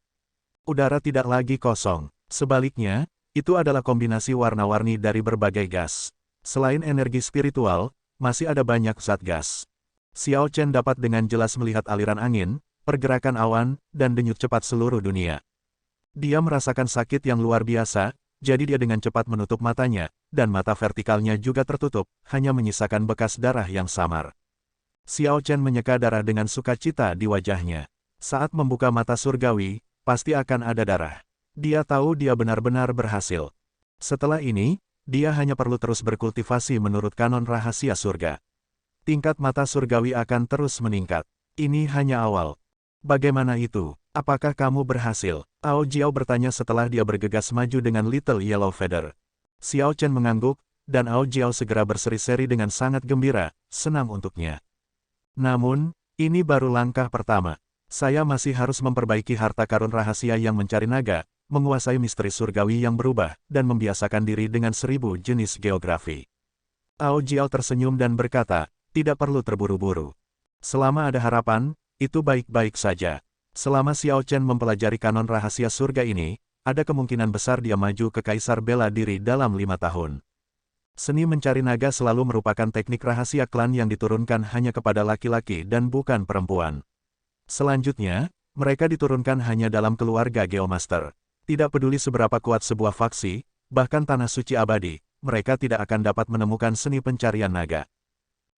Udara tidak lagi kosong. Sebaliknya, itu adalah kombinasi warna-warni dari berbagai gas. Selain energi spiritual, masih ada banyak zat gas. Xiao Chen dapat dengan jelas melihat aliran angin, pergerakan awan, dan denyut cepat seluruh dunia. Dia merasakan sakit yang luar biasa, jadi dia dengan cepat menutup matanya, dan mata vertikalnya juga tertutup, hanya menyisakan bekas darah yang samar. Xiao Chen menyeka darah dengan sukacita di wajahnya. Saat membuka mata surgawi, pasti akan ada darah. Dia tahu dia benar-benar berhasil. Setelah ini, dia hanya perlu terus berkultivasi menurut kanon rahasia surga. Tingkat mata surgawi akan terus meningkat. Ini hanya awal. Bagaimana itu? Apakah kamu berhasil? Ao Jiao bertanya setelah dia bergegas maju dengan Little Yellow Feather. Xiao Chen mengangguk, dan Ao Jiao segera berseri-seri dengan sangat gembira, senang untuknya. Namun, ini baru langkah pertama. Saya masih harus memperbaiki harta karun rahasia yang mencari naga, menguasai misteri surgawi yang berubah, dan membiasakan diri dengan 1000 jenis geografi. Ao Jiao tersenyum dan berkata, tidak perlu terburu-buru. Selama ada harapan, itu baik-baik saja. Selama Xiao Chen mempelajari kanon rahasia surga ini, ada kemungkinan besar dia maju ke Kaisar Bela Diri dalam 5 tahun. Seni mencari naga selalu merupakan teknik rahasia klan yang diturunkan hanya kepada laki-laki dan bukan perempuan. Selanjutnya, mereka diturunkan hanya dalam keluarga Geomaster. Tidak peduli seberapa kuat sebuah faksi, bahkan tanah suci abadi, mereka tidak akan dapat menemukan seni pencarian naga.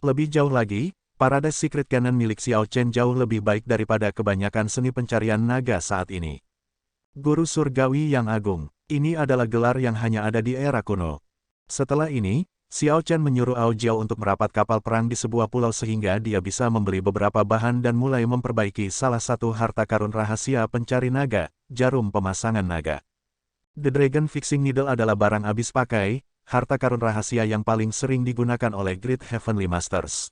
Lebih jauh lagi, Paradise Secret Canon milik Xiao Chen jauh lebih baik daripada kebanyakan seni pencarian naga saat ini. Guru Surgawi yang Agung, ini adalah gelar yang hanya ada di era kuno. Setelah ini, Xiao Chen menyuruh Ao Jiao untuk merapat kapal perang di sebuah pulau sehingga dia bisa membeli beberapa bahan dan mulai memperbaiki salah satu harta karun rahasia pencari naga, jarum pemasangan naga. The Dragon Fixing Needle adalah barang habis pakai, harta karun rahasia yang paling sering digunakan oleh Great Heavenly Masters.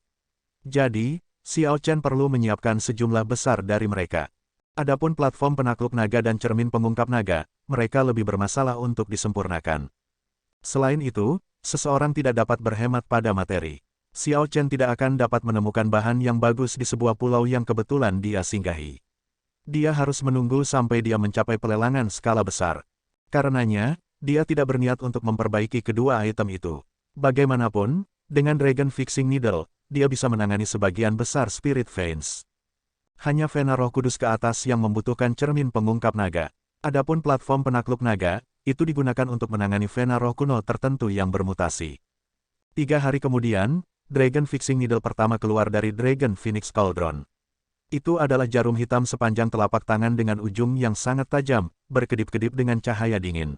Jadi, Xiao Chen perlu menyiapkan sejumlah besar dari mereka. Adapun platform penakluk naga dan cermin pengungkap naga, mereka lebih bermasalah untuk disempurnakan. Selain itu, seseorang tidak dapat berhemat pada materi. Xiao Chen tidak akan dapat menemukan bahan yang bagus di sebuah pulau yang kebetulan dia singgahi. Dia harus menunggu sampai dia mencapai pelelangan skala besar. Karenanya, dia tidak berniat untuk memperbaiki kedua item itu. Bagaimanapun, dengan Dragon Fixing Needle, dia bisa menangani sebagian besar Spirit Veins. Hanya Vena Roh Kudus ke atas yang membutuhkan cermin pengungkap naga. Adapun platform penakluk naga, itu digunakan untuk menangani Vena Roh kuno tertentu yang bermutasi. 3 hari kemudian, Dragon Fixing Needle pertama keluar dari Dragon Phoenix Cauldron. Itu adalah jarum hitam sepanjang telapak tangan dengan ujung yang sangat tajam, berkedip-kedip dengan cahaya dingin.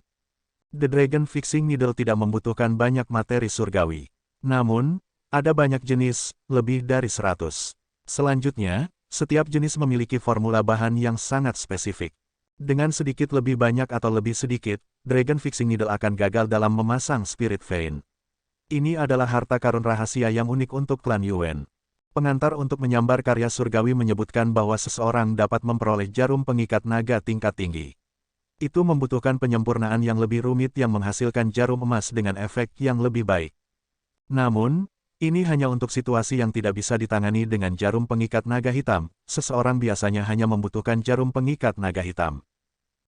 The Dragon Fixing Needle tidak membutuhkan banyak materi surgawi. Namun, ada banyak jenis, lebih dari 100. Selanjutnya, setiap jenis memiliki formula bahan yang sangat spesifik. Dengan sedikit lebih banyak atau lebih sedikit, Dragon Fixing Needle akan gagal dalam memasang Spirit Vein. Ini adalah harta karun rahasia yang unik untuk klan Yuan. Pengantar untuk menyambar karya surgawi menyebutkan bahwa seseorang dapat memperoleh jarum pengikat naga tingkat tinggi. Itu membutuhkan penyempurnaan yang lebih rumit yang menghasilkan jarum emas dengan efek yang lebih baik. Namun, ini hanya untuk situasi yang tidak bisa ditangani dengan jarum pengikat naga hitam. Seseorang biasanya hanya membutuhkan jarum pengikat naga hitam.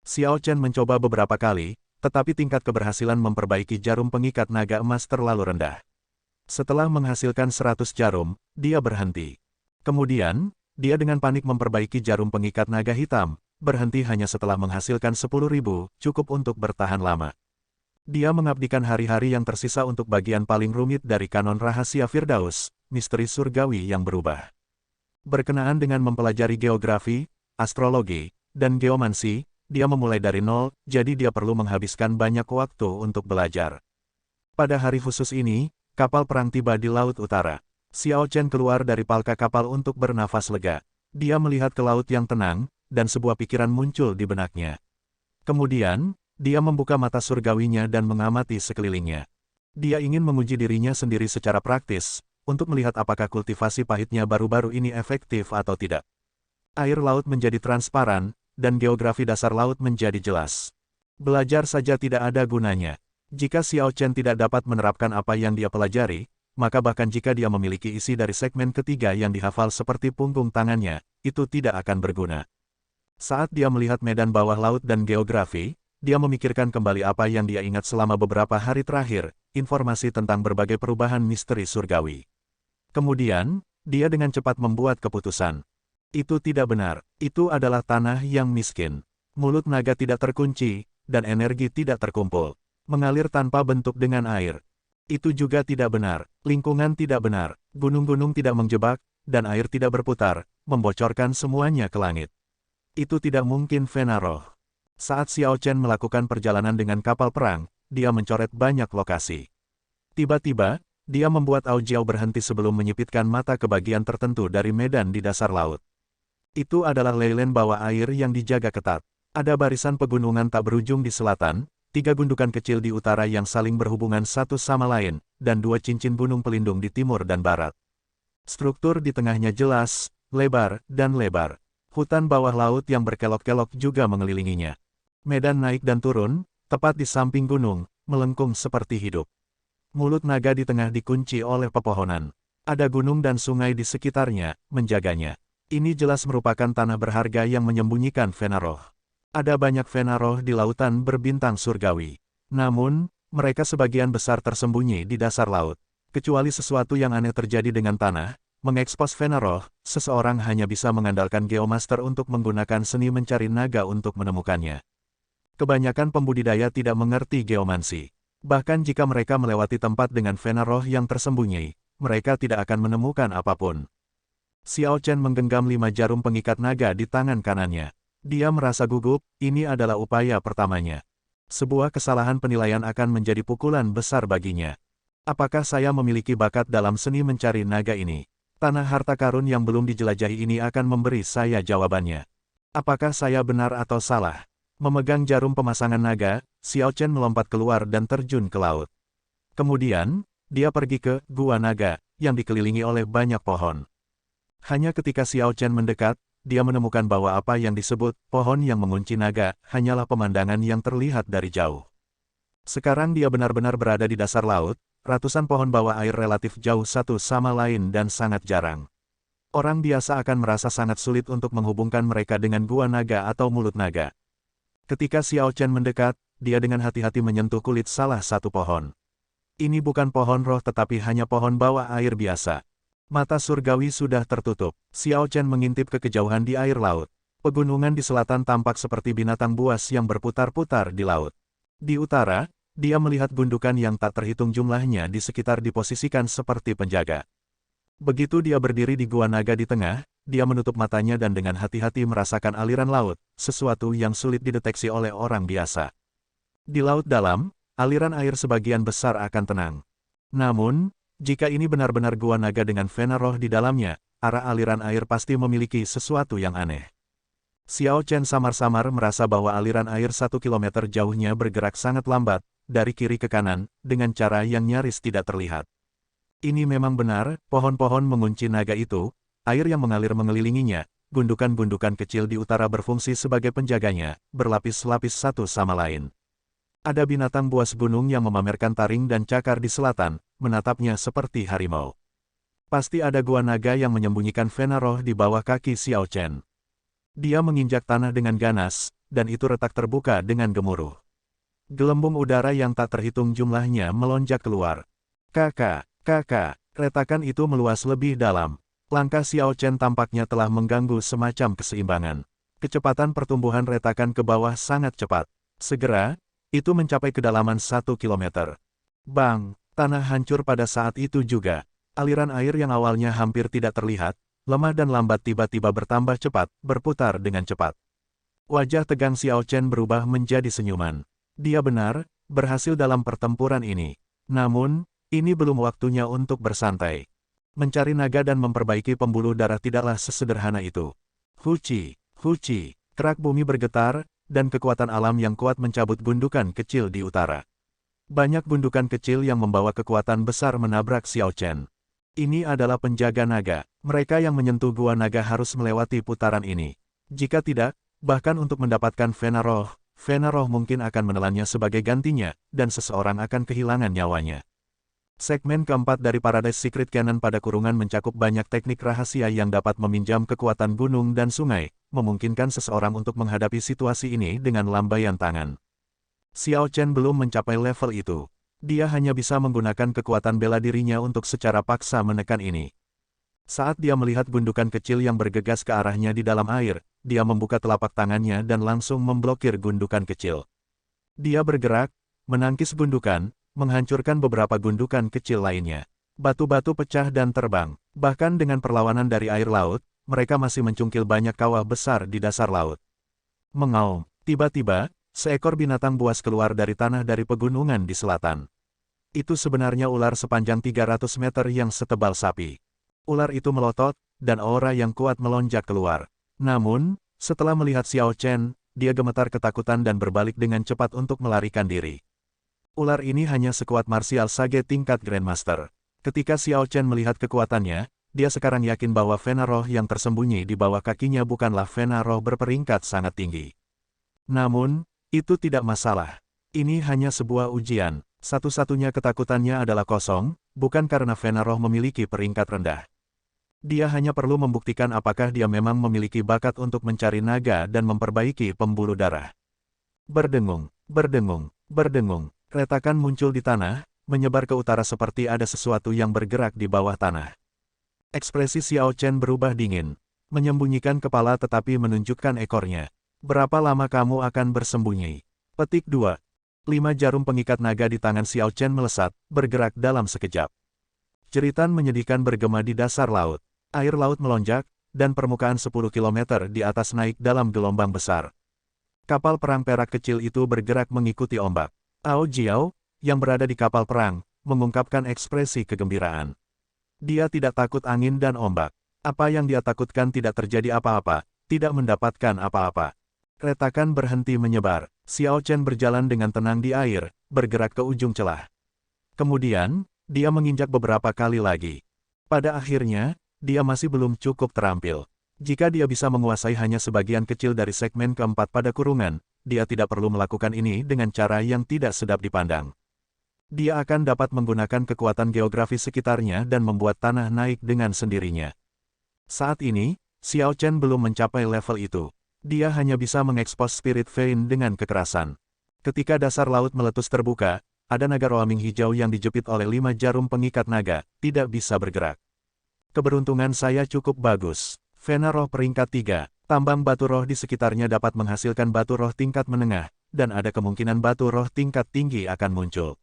Xiao Chen mencoba beberapa kali, tetapi tingkat keberhasilan memperbaiki jarum pengikat naga emas terlalu rendah. Setelah menghasilkan 100 jarum, dia berhenti. Kemudian, dia dengan panik memperbaiki jarum pengikat naga hitam, berhenti hanya setelah menghasilkan 10.000, cukup untuk bertahan lama. Dia mengabdikan hari-hari yang tersisa untuk bagian paling rumit dari kanon rahasia Firdaus, misteri surgawi yang berubah. Berkenaan dengan mempelajari geografi, astrologi, dan geomansi, dia memulai dari nol, jadi dia perlu menghabiskan banyak waktu untuk belajar. Pada hari khusus ini, kapal perang tiba di Laut Utara. Xiao Chen keluar dari palka kapal untuk bernafas lega. Dia melihat ke laut yang tenang, dan sebuah pikiran muncul di benaknya. Kemudian, dia membuka mata surgawinya dan mengamati sekelilingnya. Dia ingin menguji dirinya sendiri secara praktis, untuk melihat apakah kultivasi pahitnya baru-baru ini efektif atau tidak. Air laut menjadi transparan, dan geografi dasar laut menjadi jelas. Belajar saja tidak ada gunanya. Jika Xiao Chen tidak dapat menerapkan apa yang dia pelajari, maka bahkan jika dia memiliki isi dari segmen ketiga yang dihafal seperti punggung tangannya, itu tidak akan berguna. Saat dia melihat medan bawah laut dan geografi, dia memikirkan kembali apa yang dia ingat selama beberapa hari terakhir, informasi tentang berbagai perubahan misteri surgawi. Kemudian, dia dengan cepat membuat keputusan. Itu tidak benar, itu adalah tanah yang miskin. Mulut naga tidak terkunci, dan energi tidak terkumpul. Mengalir tanpa bentuk dengan air. Itu juga tidak benar, lingkungan tidak benar, gunung-gunung tidak menjebak, dan air tidak berputar, membocorkan semuanya ke langit. Itu tidak mungkin Vena Roh. Saat Xiao Chen melakukan perjalanan dengan kapal perang, dia mencoret banyak lokasi. Tiba-tiba, dia membuat Ao Jiao berhenti sebelum menyipitkan mata ke bagian tertentu dari medan di dasar laut. Itu adalah leyland bawah air yang dijaga ketat. Ada barisan pegunungan tak berujung di selatan, 3 gundukan kecil di utara yang saling berhubungan satu sama lain, dan 2 cincin gunung pelindung di timur dan barat. Struktur di tengahnya jelas, lebar, dan lebar. Hutan bawah laut yang berkelok-kelok juga mengelilinginya. Medan naik dan turun, tepat di samping gunung, melengkung seperti hidup. Mulut naga di tengah dikunci oleh pepohonan. Ada gunung dan sungai di sekitarnya, menjaganya. Ini jelas merupakan tanah berharga yang menyembunyikan Vena Roh. Ada banyak Vena Roh di lautan berbintang surgawi. Namun, mereka sebagian besar tersembunyi di dasar laut. Kecuali sesuatu yang aneh terjadi dengan tanah, mengekspos Vena Roh, seseorang hanya bisa mengandalkan Geomaster untuk menggunakan seni mencari naga untuk menemukannya. Kebanyakan pembudidaya tidak mengerti geomansi. Bahkan jika mereka melewati tempat dengan Vena Roh yang tersembunyi, mereka tidak akan menemukan apapun. Xiao Chen menggenggam 5 jarum pengikat naga di tangan kanannya. Dia merasa gugup, ini adalah upaya pertamanya. Sebuah kesalahan penilaian akan menjadi pukulan besar baginya. Apakah saya memiliki bakat dalam seni mencari naga ini? Tanah harta karun yang belum dijelajahi ini akan memberi saya jawabannya. Apakah saya benar atau salah? Memegang jarum pemasangan naga, Xiao Chen melompat keluar dan terjun ke laut. Kemudian, dia pergi ke Gua Naga, yang dikelilingi oleh banyak pohon. Hanya ketika Xiao Chen mendekat, dia menemukan bahwa apa yang disebut pohon yang mengunci naga, hanyalah pemandangan yang terlihat dari jauh. Sekarang dia benar-benar berada di dasar laut, ratusan pohon bawah air relatif jauh satu sama lain dan sangat jarang. Orang biasa akan merasa sangat sulit untuk menghubungkan mereka dengan Gua Naga atau Mulut Naga. Ketika Xiao Chen mendekat, dia dengan hati-hati menyentuh kulit salah satu pohon. Ini bukan pohon roh tetapi hanya pohon bawah air biasa. Mata surgawi sudah tertutup. Xiao Chen mengintip ke kejauhan di air laut. Pegunungan di selatan tampak seperti binatang buas yang berputar-putar di laut. Di utara, dia melihat gundukan yang tak terhitung jumlahnya di sekitar diposisikan seperti penjaga. Begitu dia berdiri di gua naga di tengah, dia menutup matanya dan dengan hati-hati merasakan aliran laut, sesuatu yang sulit dideteksi oleh orang biasa. Di laut dalam, aliran air sebagian besar akan tenang. Namun, jika ini benar-benar gua naga dengan vena roh di dalamnya, arah aliran air pasti memiliki sesuatu yang aneh. Xiao Chen samar-samar merasa bahwa aliran air 1 kilometer jauhnya bergerak sangat lambat, dari kiri ke kanan, dengan cara yang nyaris tidak terlihat. Ini memang benar, pohon-pohon mengunci naga itu, air yang mengalir mengelilinginya, gundukan-gundukan kecil di utara berfungsi sebagai penjaganya, berlapis-lapis satu sama lain. Ada binatang buas gunung yang memamerkan taring dan cakar di selatan, menatapnya seperti harimau. Pasti ada gua naga yang menyembunyikan vena roh di bawah kaki Xiao Chen. Dia menginjak tanah dengan ganas, dan itu retak terbuka dengan gemuruh. Gelembung udara yang tak terhitung jumlahnya melonjak keluar. Kakak, retakan itu meluas lebih dalam. Langkah Xiao Chen tampaknya telah mengganggu semacam keseimbangan. Kecepatan pertumbuhan retakan ke bawah sangat cepat. Segera, itu mencapai kedalaman 1 kilometer. Bang, tanah hancur pada saat itu juga. Aliran air yang awalnya hampir tidak terlihat, lemah dan lambat tiba-tiba bertambah cepat, berputar dengan cepat. Wajah tegang Xiao Chen berubah menjadi senyuman. Dia benar, berhasil dalam pertempuran ini. Namun, ini belum waktunya untuk bersantai. Mencari naga dan memperbaiki pembuluh darah tidaklah sesederhana itu. Huci, kerak bumi bergetar, dan kekuatan alam yang kuat mencabut gundukan kecil di utara. Banyak gundukan kecil yang membawa kekuatan besar menabrak Xiao Chen. Ini adalah penjaga naga. Mereka yang menyentuh gua naga harus melewati putaran ini. Jika tidak, bahkan untuk mendapatkan vena roh mungkin akan menelannya sebagai gantinya, dan seseorang akan kehilangan nyawanya. Segmen keempat dari Paradise Secret Canon pada kurungan mencakup banyak teknik rahasia yang dapat meminjam kekuatan gunung dan sungai, memungkinkan seseorang untuk menghadapi situasi ini dengan lambaian tangan. Xiao Chen belum mencapai level itu. Dia hanya bisa menggunakan kekuatan bela dirinya untuk secara paksa menekan ini. Saat dia melihat gundukan kecil yang bergegas ke arahnya di dalam air, dia membuka telapak tangannya dan langsung memblokir gundukan kecil. Dia bergerak, menangkis gundukan, menghancurkan beberapa gundukan kecil lainnya. Batu-batu pecah dan terbang. Bahkan dengan perlawanan dari air laut, mereka masih mencungkil banyak kawah besar di dasar laut. Mengaum, tiba-tiba, seekor binatang buas keluar dari tanah dari pegunungan di selatan. Itu sebenarnya ular sepanjang 300 meter yang setebal sapi. Ular itu melotot, dan aura yang kuat melonjak keluar. Namun, setelah melihat Xiao Chen, dia gemetar ketakutan dan berbalik dengan cepat untuk melarikan diri. Ular ini hanya sekuat martial sage tingkat Grandmaster. Ketika Xiao Chen melihat kekuatannya, dia sekarang yakin bahwa vena roh yang tersembunyi di bawah kakinya bukanlah vena roh berperingkat sangat tinggi. Namun, itu tidak masalah. Ini hanya sebuah ujian. Satu-satunya ketakutannya adalah kosong, bukan karena vena roh memiliki peringkat rendah. Dia hanya perlu membuktikan apakah dia memang memiliki bakat untuk mencari naga dan memperbaiki pembuluh darah. Berdengung. Retakan muncul di tanah, menyebar ke utara seperti ada sesuatu yang bergerak di bawah tanah. Ekspresi Xiao Chen berubah dingin, menyembunyikan kepala tetapi menunjukkan ekornya. Berapa lama kamu akan bersembunyi? Petik 2. 5 jarum pengikat naga di tangan Xiao Chen melesat, bergerak dalam sekejap. Jeritan menyedihkan bergema di dasar laut. Air laut melonjak, dan permukaan 10 km di atas naik dalam gelombang besar. Kapal perang perak kecil itu bergerak mengikuti ombak. Ao Jiao, yang berada di kapal perang, mengungkapkan ekspresi kegembiraan. Dia tidak takut angin dan ombak. Apa yang dia takutkan tidak terjadi apa-apa, tidak mendapatkan apa-apa. Retakan berhenti menyebar. Xiao Chen berjalan dengan tenang di air, bergerak ke ujung celah. Kemudian, dia menginjak beberapa kali lagi. Pada akhirnya, dia masih belum cukup terampil. Jika dia bisa menguasai hanya sebagian kecil dari segmen keempat pada kurungan, dia tidak perlu melakukan ini dengan cara yang tidak sedap dipandang. Dia akan dapat menggunakan kekuatan geografi sekitarnya dan membuat tanah naik dengan sendirinya. Saat ini, Xiao Chen belum mencapai level itu. Dia hanya bisa mengekspos Spirit Vein dengan kekerasan. Ketika dasar laut meletus terbuka, ada naga roaming hijau yang dijepit oleh 5 jarum pengikat naga, tidak bisa bergerak. Keberuntungan saya cukup bagus. Vena roh peringkat 3. Tambang batu roh di sekitarnya dapat menghasilkan batu roh tingkat menengah, dan ada kemungkinan batu roh tingkat tinggi akan muncul.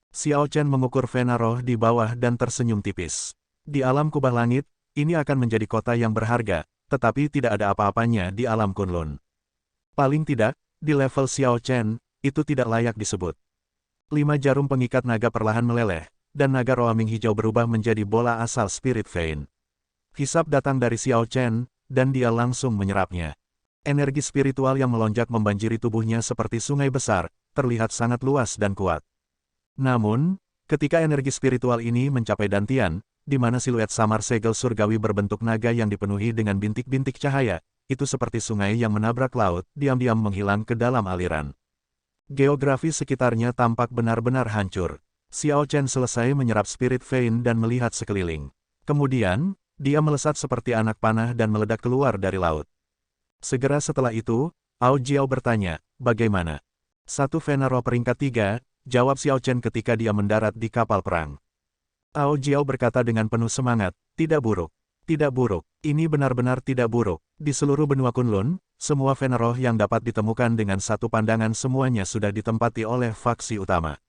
Xiao Chen mengukur vena roh di bawah dan tersenyum tipis. Di alam kubah langit, ini akan menjadi kota yang berharga, tetapi tidak ada apa-apanya di alam Kunlun. Paling tidak, di level Xiao Chen, itu tidak layak disebut. 5 jarum pengikat naga perlahan meleleh, dan naga roaming hijau berubah menjadi bola asal Spirit Vein. Hisap datang dari Xiao Chen, dan dia langsung menyerapnya. Energi spiritual yang melonjak membanjiri tubuhnya seperti sungai besar, terlihat sangat luas dan kuat. Namun, ketika energi spiritual ini mencapai dantian, di mana siluet samar segel surgawi berbentuk naga yang dipenuhi dengan bintik-bintik cahaya, itu seperti sungai yang menabrak laut, diam-diam menghilang ke dalam aliran. Geografi sekitarnya tampak benar-benar hancur. Xiao Chen selesai menyerap Spirit Vein dan melihat sekeliling. Kemudian, dia melesat seperti anak panah dan meledak keluar dari laut. Segera setelah itu, Ao Jiao bertanya, bagaimana? Satu Vena roh peringkat 3, jawab Xiao Chen ketika dia mendarat di kapal perang. Ao Jiao berkata dengan penuh semangat, tidak buruk. Tidak buruk, ini benar-benar tidak buruk. Di seluruh benua Kunlun, semua Vena roh yang dapat ditemukan dengan satu pandangan semuanya sudah ditempati oleh faksi utama.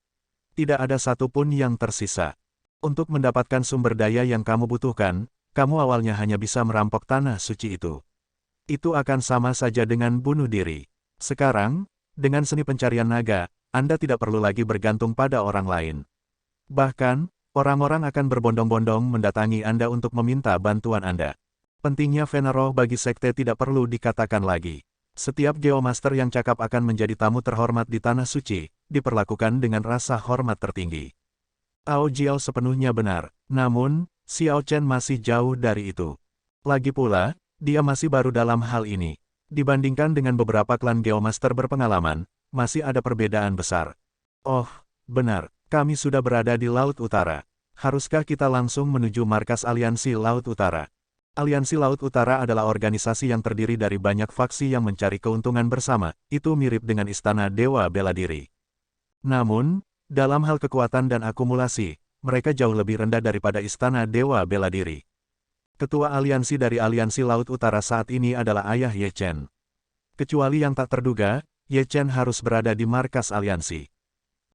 Tidak ada satupun yang tersisa. Untuk mendapatkan sumber daya yang kamu butuhkan, kamu awalnya hanya bisa merampok tanah suci itu. Itu akan sama saja dengan bunuh diri. Sekarang, dengan seni pencarian naga, Anda tidak perlu lagi bergantung pada orang lain. Bahkan, orang-orang akan berbondong-bondong mendatangi Anda untuk meminta bantuan Anda. Pentingnya Vena roh bagi sekte tidak perlu dikatakan lagi. Setiap Geomaster yang cakap akan menjadi tamu terhormat di Tanah Suci, diperlakukan dengan rasa hormat tertinggi. Ao Jiao sepenuhnya benar, namun, Xiao Chen masih jauh dari itu. Lagi pula, dia masih baru dalam hal ini. Dibandingkan dengan beberapa klan Geomaster berpengalaman, masih ada perbedaan besar. Oh, benar, kami sudah berada di Laut Utara. Haruskah kita langsung menuju markas Aliansi Laut Utara? Aliansi Laut Utara adalah organisasi yang terdiri dari banyak faksi yang mencari keuntungan bersama, itu mirip dengan Istana Dewa Bela Diri. Namun, dalam hal kekuatan dan akumulasi, mereka jauh lebih rendah daripada Istana Dewa Bela Diri. Ketua aliansi dari Aliansi Laut Utara saat ini adalah Ayah Ye Chen. Kecuali yang tak terduga, Ye Chen harus berada di markas aliansi.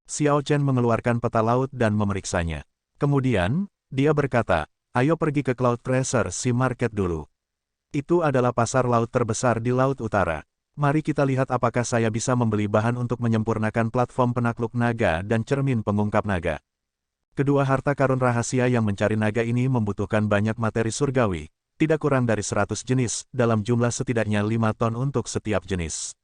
Xiao Chen mengeluarkan peta laut dan memeriksanya. Kemudian, dia berkata, ayo pergi ke Cloud Tracer Sea Market dulu. Itu adalah pasar laut terbesar di Laut Utara. Mari kita lihat apakah saya bisa membeli bahan untuk menyempurnakan platform penakluk naga dan cermin pengungkap naga. Kedua harta karun rahasia yang mencari naga ini membutuhkan banyak materi surgawi, tidak kurang dari 100 jenis, dalam jumlah setidaknya 5 ton untuk setiap jenis.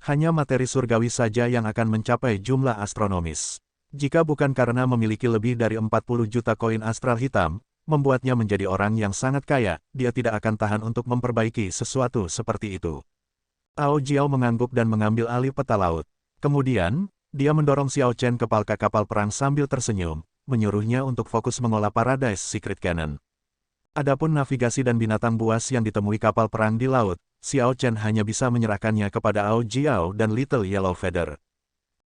Hanya materi surgawi saja yang akan mencapai jumlah astronomis. Jika bukan karena memiliki lebih dari 40 juta koin astral hitam, membuatnya menjadi orang yang sangat kaya, dia tidak akan tahan untuk memperbaiki sesuatu seperti itu. Ao Jiao mengangguk dan mengambil alih peta laut. Kemudian, dia mendorong Xiao Chen ke palka kapal perang sambil tersenyum, menyuruhnya untuk fokus mengolah Paradise Secret Cannon. Adapun navigasi dan binatang buas yang ditemui kapal perang di laut, Xiao Chen hanya bisa menyerahkannya kepada Ao Jiao dan Little Yellow Feather.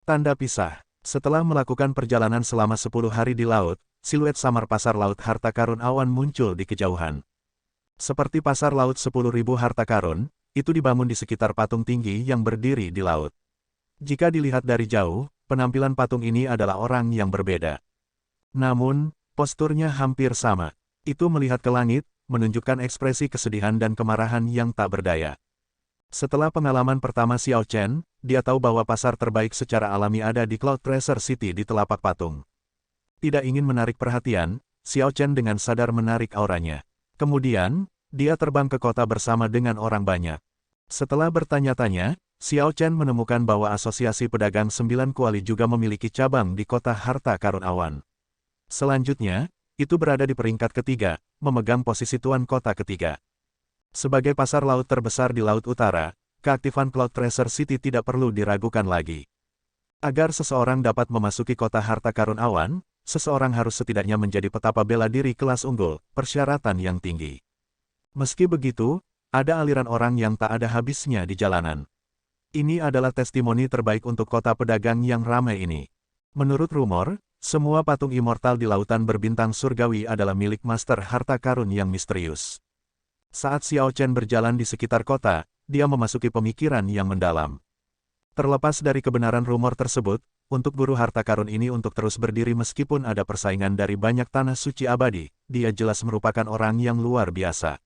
Tanda pisah. Setelah melakukan perjalanan selama 10 hari di laut, siluet samar pasar laut harta karun awan muncul di kejauhan. Seperti pasar laut 10.000 harta karun, itu dibangun di sekitar patung tinggi yang berdiri di laut. Jika dilihat dari jauh, penampilan patung ini adalah orang yang berbeda. Namun, posturnya hampir sama. Itu melihat ke langit, menunjukkan ekspresi kesedihan dan kemarahan yang tak berdaya. Setelah pengalaman pertama Xiao Chen, dia tahu bahwa pasar terbaik secara alami ada di Cloud Tracer City di telapak patung. Tidak ingin menarik perhatian, Xiao Chen dengan sadar menarik auranya. Kemudian, dia terbang ke kota bersama dengan orang banyak. Setelah bertanya-tanya, Xiao Chen menemukan bahwa Asosiasi Pedagang 9 Kuali juga memiliki cabang di kota Harta Karun Awan. Selanjutnya, itu berada di peringkat ketiga, memegang posisi tuan kota ketiga. Sebagai pasar laut terbesar di Laut Utara, keaktifan Cloud Tracer City tidak perlu diragukan lagi. Agar seseorang dapat memasuki kota Harta Karun Awan, seseorang harus setidaknya menjadi petapa bela diri kelas unggul, persyaratan yang tinggi. Meski begitu, ada aliran orang yang tak ada habisnya di jalanan. Ini adalah testimoni terbaik untuk kota pedagang yang ramai ini. Menurut rumor, semua patung immortal di lautan berbintang surgawi adalah milik Master Harta Karun yang misterius. Saat Xiao Chen berjalan di sekitar kota, dia memasuki pemikiran yang mendalam. Terlepas dari kebenaran rumor tersebut, untuk guru harta karun ini untuk terus berdiri meskipun ada persaingan dari banyak tanah suci abadi, dia jelas merupakan orang yang luar biasa.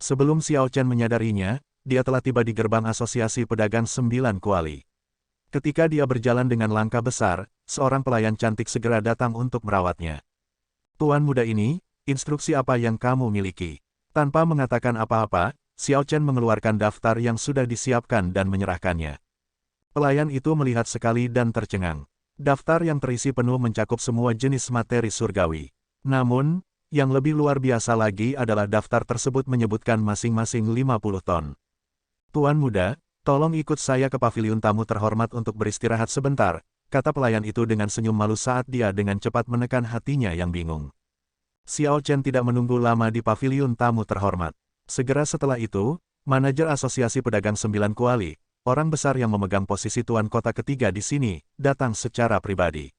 Sebelum Xiao Chen menyadarinya, dia telah tiba di gerbang Asosiasi Pedagang Sembilan Kuali. Ketika dia berjalan dengan langkah besar, seorang pelayan cantik segera datang untuk merawatnya. Tuan muda ini, instruksi apa yang kamu miliki? Tanpa mengatakan apa-apa, Xiao Chen mengeluarkan daftar yang sudah disiapkan dan menyerahkannya. Pelayan itu melihat sekali dan tercengang. Daftar yang terisi penuh mencakup semua jenis materi surgawi. Namun, yang lebih luar biasa lagi adalah daftar tersebut menyebutkan masing-masing 50 ton. Tuan muda, tolong ikut saya ke paviliun tamu terhormat untuk beristirahat sebentar, kata pelayan itu dengan senyum malu saat dia dengan cepat menekan hatinya yang bingung. Xiao Chen tidak menunggu lama di paviliun tamu terhormat. Segera setelah itu, manajer Asosiasi Pedagang Sembilan Kuali, orang besar yang memegang posisi tuan kota ketiga di sini, datang secara pribadi.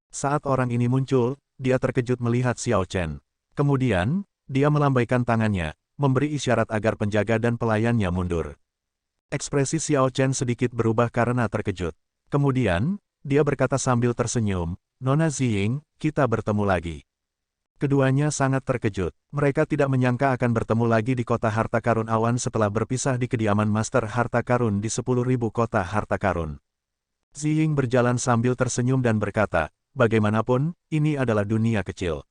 Saat orang ini muncul, dia terkejut melihat Xiao Chen. Kemudian, dia melambaikan tangannya, memberi isyarat agar penjaga dan pelayannya mundur. Ekspresi Xiao Chen sedikit berubah karena terkejut. Kemudian, dia berkata sambil tersenyum, "Nona Ziying, kita bertemu lagi." Keduanya sangat terkejut. Mereka tidak menyangka akan bertemu lagi di kota Harta Karun Awan setelah berpisah di kediaman Master Harta Karun di 10.000 kota Harta Karun. Ziying berjalan sambil tersenyum dan berkata, "Bagaimanapun, ini adalah dunia kecil.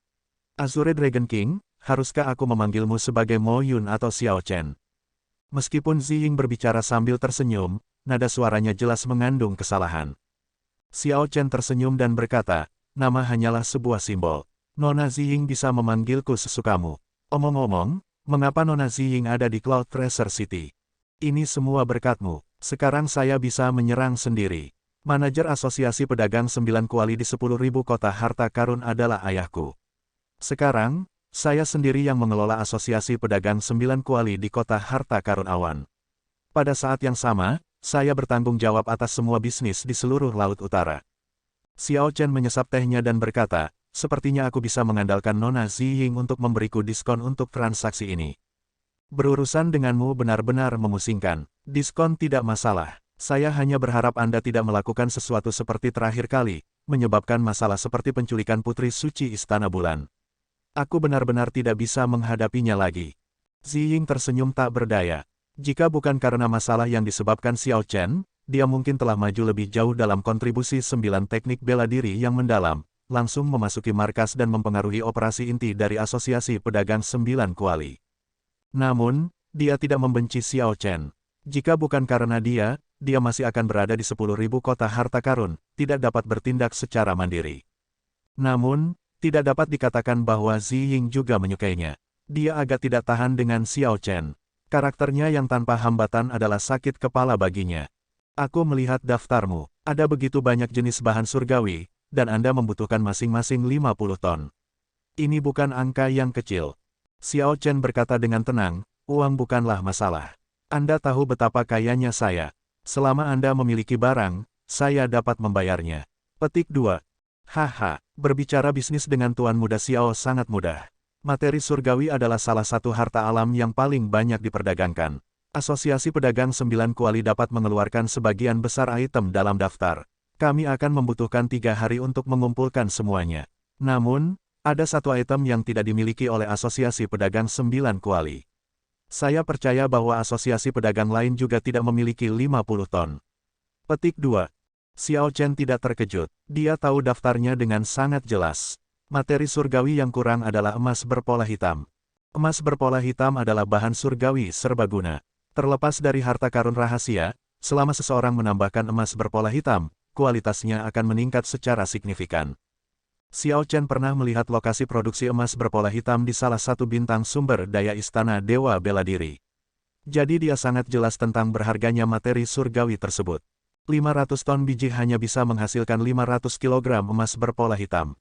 Azure Dragon King, haruskah aku memanggilmu sebagai Mo Yun atau Xiao Chen?" Meskipun Ziying berbicara sambil tersenyum, nada suaranya jelas mengandung kesalahan. Xiao Chen tersenyum dan berkata, "Nama hanyalah sebuah simbol. Nona Ziying bisa memanggilku sesukamu. Omong-omong, mengapa Nona Ziying ada di Cloud Treasure City? Ini semua berkatmu. Sekarang saya bisa menyerang sendiri. Manajer Asosiasi Pedagang Sembilan Kuali di 10.000 kota Harta Karun adalah ayahku. Sekarang, saya sendiri yang mengelola Asosiasi Pedagang Sembilan Kuali di kota Harta Karun Awan. Pada saat yang sama, saya bertanggung jawab atas semua bisnis di seluruh Laut Utara." Xiao Chen menyesap tehnya dan berkata, "Sepertinya aku bisa mengandalkan Nona Ziying untuk memberiku diskon untuk transaksi ini. Berurusan denganmu benar-benar memusingkan. Diskon tidak masalah. Saya hanya berharap Anda tidak melakukan sesuatu seperti terakhir kali, menyebabkan masalah seperti penculikan Putri Suci Istana Bulan. Aku benar-benar tidak bisa menghadapinya lagi." Ziying tersenyum tak berdaya. Jika bukan karena masalah yang disebabkan Xiao Chen, dia mungkin telah maju lebih jauh dalam kontribusi 9 teknik bela diri yang mendalam, langsung memasuki markas dan mempengaruhi operasi inti dari Asosiasi Pedagang Sembilan Kuali. Namun, dia tidak membenci Xiao Chen. Jika bukan karena dia masih akan berada di 10.000 kota Harta Karun, tidak dapat bertindak secara mandiri. Namun, tidak dapat dikatakan bahwa Ziying juga menyukainya. Dia agak tidak tahan dengan Xiao Chen. Karakternya yang tanpa hambatan adalah sakit kepala baginya. "Aku melihat daftarmu. Ada begitu banyak jenis bahan surgawi, dan Anda membutuhkan masing-masing 50 ton. Ini bukan angka yang kecil." Xiao Chen berkata dengan tenang, "Uang bukanlah masalah. Anda tahu betapa kayanya saya. Selama Anda memiliki barang, saya dapat membayarnya." Petik 2. Haha, berbicara bisnis dengan Tuan Muda Xiao sangat mudah. Materi surgawi adalah salah satu harta alam yang paling banyak diperdagangkan. Asosiasi Pedagang Sembilan Kuali dapat mengeluarkan sebagian besar item dalam daftar. Kami akan membutuhkan 3 hari untuk mengumpulkan semuanya. Namun, ada satu item yang tidak dimiliki oleh Asosiasi Pedagang Sembilan Kuali. Saya percaya bahwa asosiasi pedagang lain juga tidak memiliki 50 ton. Petik 2. Xiao Chen tidak terkejut. Dia tahu daftarnya dengan sangat jelas. Materi surgawi yang kurang adalah emas berpola hitam. Emas berpola hitam adalah bahan surgawi serbaguna. Terlepas dari harta karun rahasia, selama seseorang menambahkan emas berpola hitam, kualitasnya akan meningkat secara signifikan. Xiao Chen pernah melihat lokasi produksi emas berpola hitam di salah satu bintang sumber daya Istana Dewa Bela Diri. Jadi dia sangat jelas tentang berharganya materi surgawi tersebut. 500 ton biji hanya bisa menghasilkan 500 kg emas berpola hitam.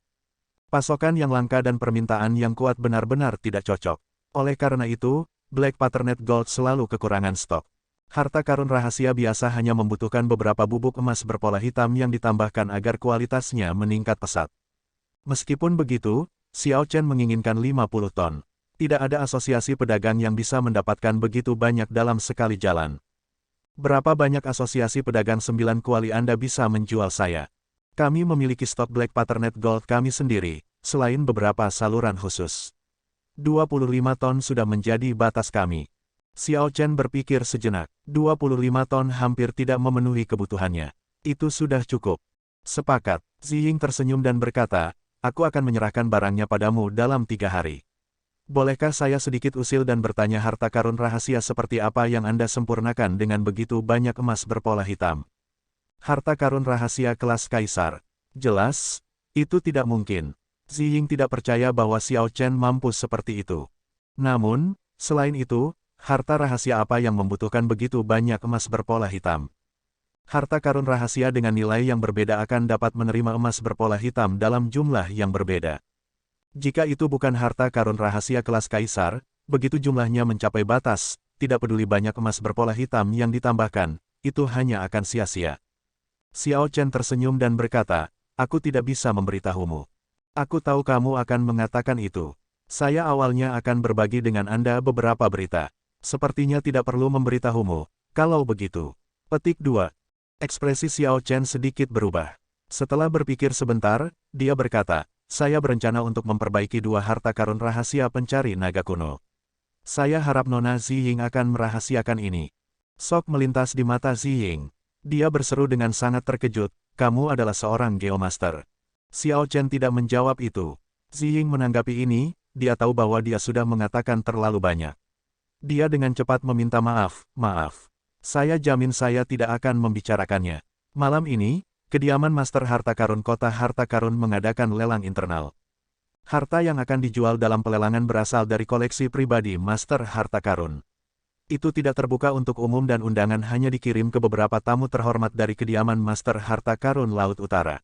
Pasokan yang langka dan permintaan yang kuat benar-benar tidak cocok. Oleh karena itu, Black Paternet Gold selalu kekurangan stok. Harta karun rahasia biasa hanya membutuhkan beberapa bubuk emas berpola hitam yang ditambahkan agar kualitasnya meningkat pesat. Meskipun begitu, Xiao Chen menginginkan 50 ton. Tidak ada asosiasi pedagang yang bisa mendapatkan begitu banyak dalam sekali jalan. Berapa banyak asosiasi pedagang 9 kuali Anda bisa menjual saya? Kami memiliki stok Black Paternet Gold kami sendiri, selain beberapa saluran khusus. 25 ton sudah menjadi batas kami. Xiao Chen berpikir sejenak, 25 ton hampir tidak memenuhi kebutuhannya. Itu sudah cukup. Sepakat, Ziying tersenyum dan berkata, aku akan menyerahkan barangnya padamu dalam 3 hari. Bolehkah saya sedikit usil dan bertanya harta karun rahasia seperti apa yang Anda sempurnakan dengan begitu banyak emas berpola hitam? Harta karun rahasia kelas kaisar. Jelas, itu tidak mungkin. Ziying tidak percaya bahwa Xiao Chen mampu seperti itu. Namun, selain itu, harta rahasia apa yang membutuhkan begitu banyak emas berpola hitam? Harta karun rahasia dengan nilai yang berbeda akan dapat menerima emas berpola hitam dalam jumlah yang berbeda. Jika itu bukan harta karun rahasia kelas kaisar, begitu jumlahnya mencapai batas, tidak peduli banyak emas berpola hitam yang ditambahkan, itu hanya akan sia-sia. Xiao Chen tersenyum dan berkata, aku tidak bisa memberitahumu. Aku tahu kamu akan mengatakan itu. Saya awalnya akan berbagi dengan Anda beberapa berita. Sepertinya tidak perlu memberitahumu, kalau begitu. Petik 2. Ekspresi Xiao Chen sedikit berubah. Setelah berpikir sebentar, dia berkata, saya berencana untuk memperbaiki 2 harta karun rahasia pencari naga kuno. Saya harap Nona Ziying akan merahasiakan ini. Sok melintas di mata Ziying. Dia berseru dengan sangat terkejut, kamu adalah seorang Geomaster. Xiao Chen tidak menjawab itu. Ziying menanggapi ini, dia tahu bahwa dia sudah mengatakan terlalu banyak. Dia dengan cepat meminta maaf, maaf. Saya jamin saya tidak akan membicarakannya. Malam ini, kediaman Master Harta Karun Kota Harta Karun mengadakan lelang internal. Harta yang akan dijual dalam pelelangan berasal dari koleksi pribadi Master Harta Karun. Itu tidak terbuka untuk umum dan undangan hanya dikirim ke beberapa tamu terhormat dari kediaman Master Harta Karun Laut Utara.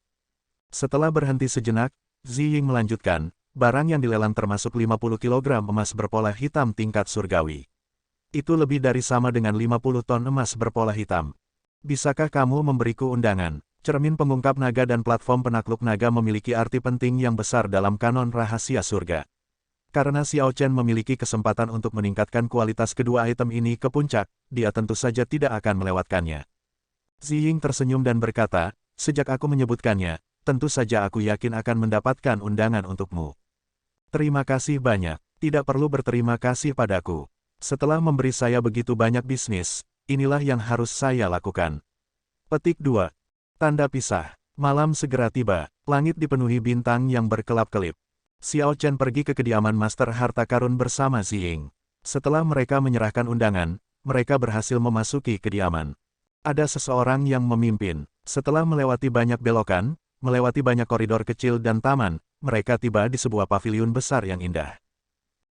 Setelah berhenti sejenak, Ziying melanjutkan, barang yang dilelang termasuk 50 kg emas berpola hitam tingkat surgawi. Itu lebih dari sama dengan 50 ton emas berpola hitam. Bisakah kamu memberiku undangan? Cermin pengungkap naga dan platform penakluk naga memiliki arti penting yang besar dalam kanon rahasia surga. Karena Xiao Chen memiliki kesempatan untuk meningkatkan kualitas kedua item ini ke puncak, dia tentu saja tidak akan melewatkannya. Ziying tersenyum dan berkata, sejak aku menyebutkannya, tentu saja aku yakin akan mendapatkan undangan untukmu. Terima kasih banyak, tidak perlu berterima kasih padaku. Setelah memberi saya begitu banyak bisnis, inilah yang harus saya lakukan. Petik 2. Tanda pisah. Malam segera tiba, langit dipenuhi bintang yang berkelap-kelip. Xiao Chen pergi ke kediaman Master Harta Karun bersama Ziying. Setelah mereka menyerahkan undangan, mereka berhasil memasuki kediaman. Ada seseorang yang memimpin. Setelah melewati banyak belokan, melewati banyak koridor kecil dan taman, mereka tiba di sebuah paviliun besar yang indah.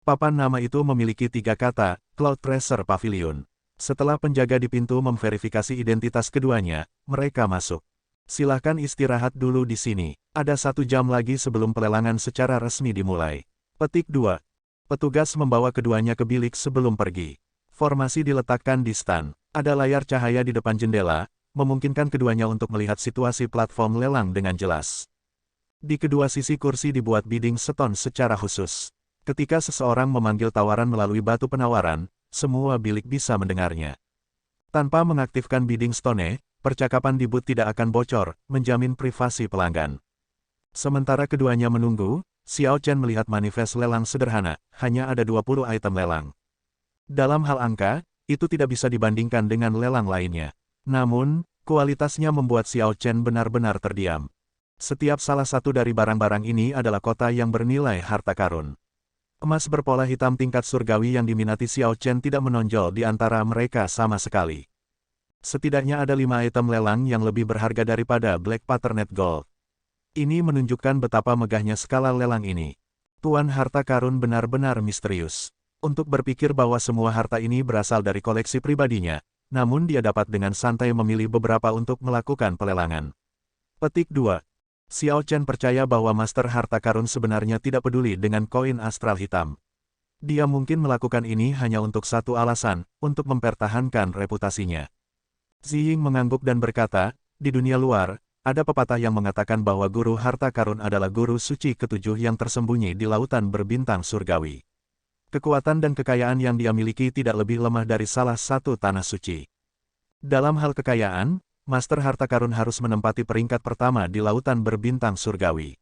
Papan nama itu memiliki 3 kata, Cloud Tracer Pavilion. Setelah penjaga di pintu memverifikasi identitas keduanya, mereka masuk. Silahkan istirahat dulu di sini. Ada 1 jam lagi sebelum pelelangan secara resmi dimulai. Petik 2. Petugas membawa keduanya ke bilik sebelum pergi. Formasi diletakkan di stan. Ada layar cahaya di depan jendela, memungkinkan keduanya untuk melihat situasi platform lelang dengan jelas. Di kedua sisi kursi dibuat bidding stone secara khusus. Ketika seseorang memanggil tawaran melalui batu penawaran, semua bilik bisa mendengarnya. Tanpa mengaktifkan bidding stone, percakapan di booth tidak akan bocor, menjamin privasi pelanggan. Sementara keduanya menunggu, Xiao Chen melihat manifest lelang sederhana, hanya ada 20 item lelang. Dalam hal angka, itu tidak bisa dibandingkan dengan lelang lainnya. Namun, kualitasnya membuat Xiao Chen benar-benar terdiam. Setiap salah satu dari barang-barang ini adalah kota yang bernilai harta karun. Emas berpola hitam tingkat surgawi yang diminati Xiao Chen tidak menonjol di antara mereka sama sekali. Setidaknya ada 5 item lelang yang lebih berharga daripada Black Paternet Gold. Ini menunjukkan betapa megahnya skala lelang ini. Tuan harta karun benar-benar misterius. Untuk berpikir bahwa semua harta ini berasal dari koleksi pribadinya, namun dia dapat dengan santai memilih beberapa untuk melakukan pelelangan. Petik 2. Xiao Chen percaya bahwa Master Harta Karun sebenarnya tidak peduli dengan koin astral hitam. Dia mungkin melakukan ini hanya untuk satu alasan, untuk mempertahankan reputasinya. Ziying mengangguk dan berkata, di dunia luar, ada pepatah yang mengatakan bahwa guru harta karun adalah guru suci ketujuh yang tersembunyi di lautan berbintang surgawi. Kekuatan dan kekayaan yang dia miliki tidak lebih lemah dari salah satu tanah suci. Dalam hal kekayaan, Master Harta Karun harus menempati peringkat pertama di lautan berbintang surgawi.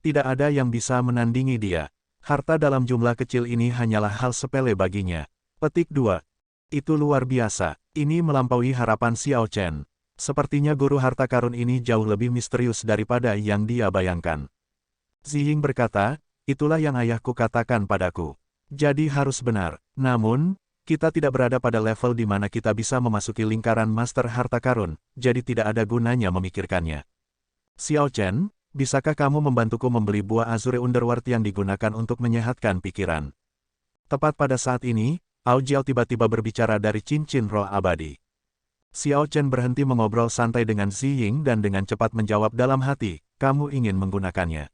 Tidak ada yang bisa menandingi dia. Harta dalam jumlah kecil ini hanyalah hal sepele baginya. Petik 2. Itu luar biasa. Ini melampaui harapan Xiao Chen. Sepertinya guru harta karun ini jauh lebih misterius daripada yang dia bayangkan. Ziying berkata, itulah yang ayahku katakan padaku. Jadi harus benar. Namun, kita tidak berada pada level di mana kita bisa memasuki lingkaran Master Harta Karun, jadi tidak ada gunanya memikirkannya. Xiao Chen, bisakah kamu membantuku membeli buah Azure Underworld yang digunakan untuk menyehatkan pikiran? Tepat pada saat ini, Ao Jiao tiba-tiba berbicara dari cincin roh abadi. Xiao Chen berhenti mengobrol santai dengan Ziying dan dengan cepat menjawab dalam hati, kamu ingin menggunakannya.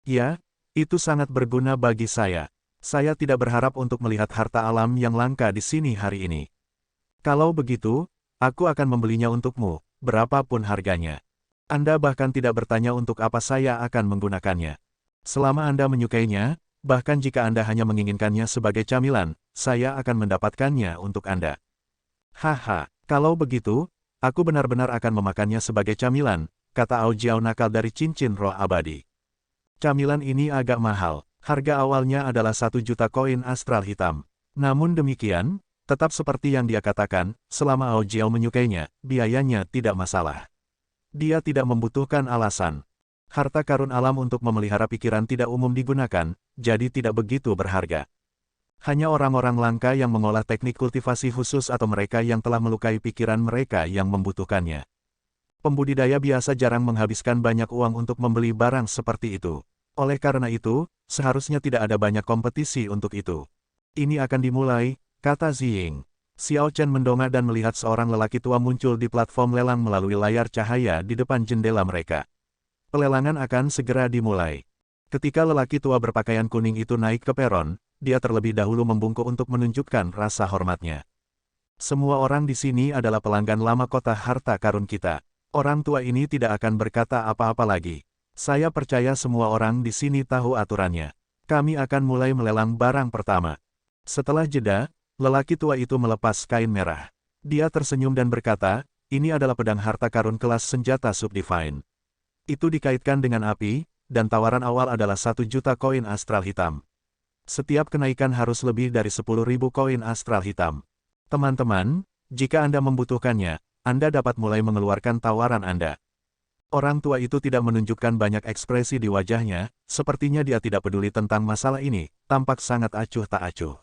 Ya, itu sangat berguna bagi saya. Saya tidak berharap untuk melihat harta alam yang langka di sini hari ini. Kalau begitu, aku akan membelinya untukmu, berapapun harganya. Anda bahkan tidak bertanya untuk apa saya akan menggunakannya. Selama Anda menyukainya, bahkan jika Anda hanya menginginkannya sebagai camilan, saya akan mendapatkannya untuk Anda. Haha, kalau begitu, aku benar-benar akan memakannya sebagai camilan, kata Ao Jiao nakal dari cincin roh abadi. Camilan ini agak mahal. Harga awalnya adalah 1 juta koin astral hitam. Namun demikian, tetap seperti yang dia katakan, selama Ao Jiao menyukainya, biayanya tidak masalah. Dia tidak membutuhkan alasan. Harta karun alam untuk memelihara pikiran tidak umum digunakan, jadi tidak begitu berharga. Hanya orang-orang langka yang mengolah teknik kultivasi khusus atau mereka yang telah melukai pikiran mereka yang membutuhkannya. Pembudidaya biasa jarang menghabiskan banyak uang untuk membeli barang seperti itu. Oleh karena itu, seharusnya tidak ada banyak kompetisi untuk itu. Ini akan dimulai, kata Ziying. Xiao Chen mendongak dan melihat seorang lelaki tua muncul di platform lelang melalui layar cahaya di depan jendela mereka. Pelelangan akan segera dimulai. Ketika lelaki tua berpakaian kuning itu naik ke peron, dia terlebih dahulu membungkuk untuk menunjukkan rasa hormatnya. Semua orang di sini adalah pelanggan lama kota harta karun kita. Orang tua ini tidak akan berkata apa-apa lagi. Saya percaya semua orang di sini tahu aturannya. Kami akan mulai melelang barang pertama. Setelah jeda, lelaki tua itu melepas kain merah. Dia tersenyum dan berkata, ini adalah pedang harta karun kelas senjata subdivine. Itu dikaitkan dengan api, dan tawaran awal adalah 1 juta koin astral hitam. Setiap kenaikan harus lebih dari 10.000 koin astral hitam. Teman-teman, jika Anda membutuhkannya, Anda dapat mulai mengeluarkan tawaran Anda. Orang tua itu tidak menunjukkan banyak ekspresi di wajahnya, sepertinya dia tidak peduli tentang masalah ini, tampak sangat acuh tak acuh.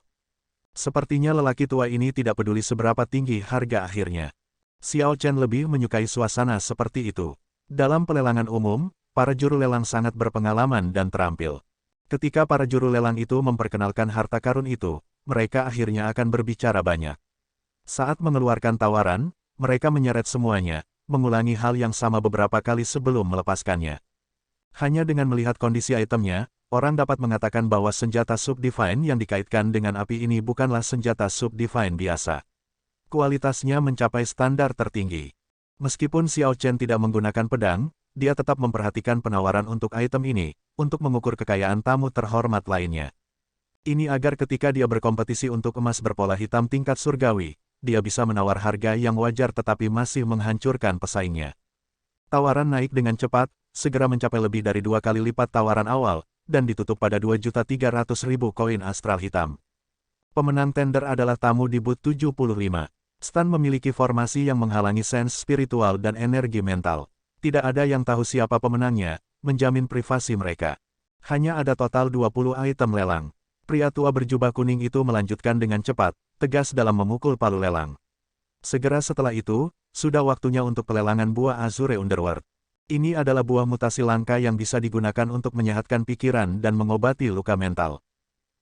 Sepertinya lelaki tua ini tidak peduli seberapa tinggi harga akhirnya. Xiao Chen lebih menyukai suasana seperti itu. Dalam pelelangan umum, para juru lelang sangat berpengalaman dan terampil. Ketika para juru lelang itu memperkenalkan harta karun itu, mereka akhirnya akan berbicara banyak. Saat mengeluarkan tawaran, mereka menyeret semuanya, mengulangi hal yang sama beberapa kali sebelum melepaskannya. Hanya dengan melihat kondisi itemnya, orang dapat mengatakan bahwa senjata subdivine yang dikaitkan dengan api ini bukanlah senjata subdivine biasa. Kualitasnya mencapai standar tertinggi. Meskipun Xiao Chen tidak menggunakan pedang, dia tetap memperhatikan penawaran untuk item ini, untuk mengukur kekayaan tamu terhormat lainnya. Ini agar ketika dia berkompetisi untuk emas berpola hitam tingkat surgawi, dia bisa menawar harga yang wajar tetapi masih menghancurkan pesaingnya. Tawaran naik dengan cepat, segera mencapai lebih dari 2 kali lipat tawaran awal, dan ditutup pada 2.300.000 koin astral hitam. Pemenang tender adalah tamu di booth 75. Stan memiliki formasi yang menghalangi sense spiritual dan energi mental. Tidak ada yang tahu siapa pemenangnya, menjamin privasi mereka. Hanya ada total 20 item lelang. Pria tua berjubah kuning itu melanjutkan dengan cepat, tegas dalam memukul palu lelang. Segera setelah itu, sudah waktunya untuk pelelangan buah Azure Underworld. Ini adalah buah mutasi langka yang bisa digunakan untuk menyehatkan pikiran dan mengobati luka mental.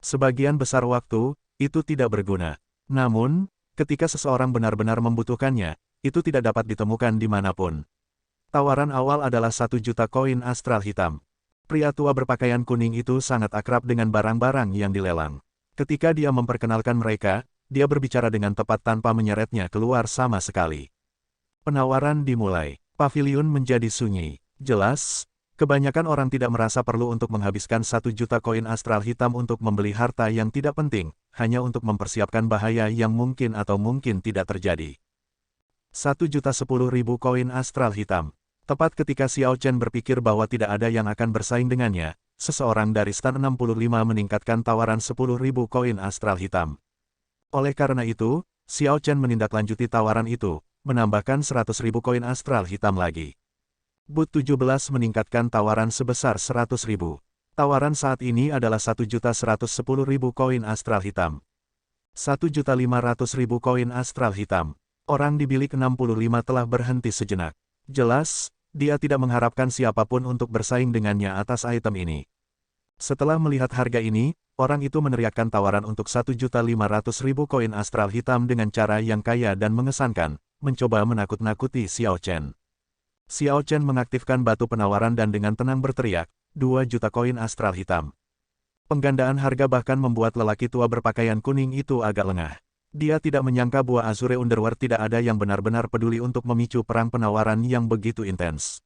Sebagian besar waktu, itu tidak berguna. Namun, ketika seseorang benar-benar membutuhkannya, itu tidak dapat ditemukan dimanapun. Tawaran awal adalah 1 juta koin astral hitam. Pria tua berpakaian kuning itu sangat akrab dengan barang-barang yang dilelang. Ketika dia memperkenalkan mereka, dia berbicara dengan tepat tanpa menyeretnya keluar sama sekali. Penawaran dimulai. Paviliun menjadi sunyi. Jelas, kebanyakan orang tidak merasa perlu untuk menghabiskan 1 juta koin astral hitam untuk membeli harta yang tidak penting, hanya untuk mempersiapkan bahaya yang mungkin atau mungkin tidak terjadi. 1.010.000 koin astral hitam. Tepat ketika Xiao Chen berpikir bahwa tidak ada yang akan bersaing dengannya, seseorang dari stan 65 meningkatkan tawaran 10.000 koin astral hitam. Oleh karena itu, Xiao Chen menindaklanjuti tawaran itu, menambahkan 100.000 koin astral hitam lagi. Booth 17 meningkatkan tawaran sebesar 100.000. Tawaran saat ini adalah 1.110.000 koin astral hitam. 1.500.000 koin astral hitam. Orang di bilik 65 telah berhenti sejenak. Jelas, dia tidak mengharapkan siapapun untuk bersaing dengannya atas item ini. Setelah melihat harga ini, orang itu meneriakkan tawaran untuk 1.500.000 koin astral hitam dengan cara yang kaya dan mengesankan, mencoba menakut-nakuti Xiao Chen. Xiao Chen mengaktifkan batu penawaran dan dengan tenang berteriak, 2 juta koin astral hitam. Penggandaan harga bahkan membuat lelaki tua berpakaian kuning itu agak lengah. Dia tidak menyangka buah Azure Underworld tidak ada yang benar-benar peduli untuk memicu perang penawaran yang begitu intens.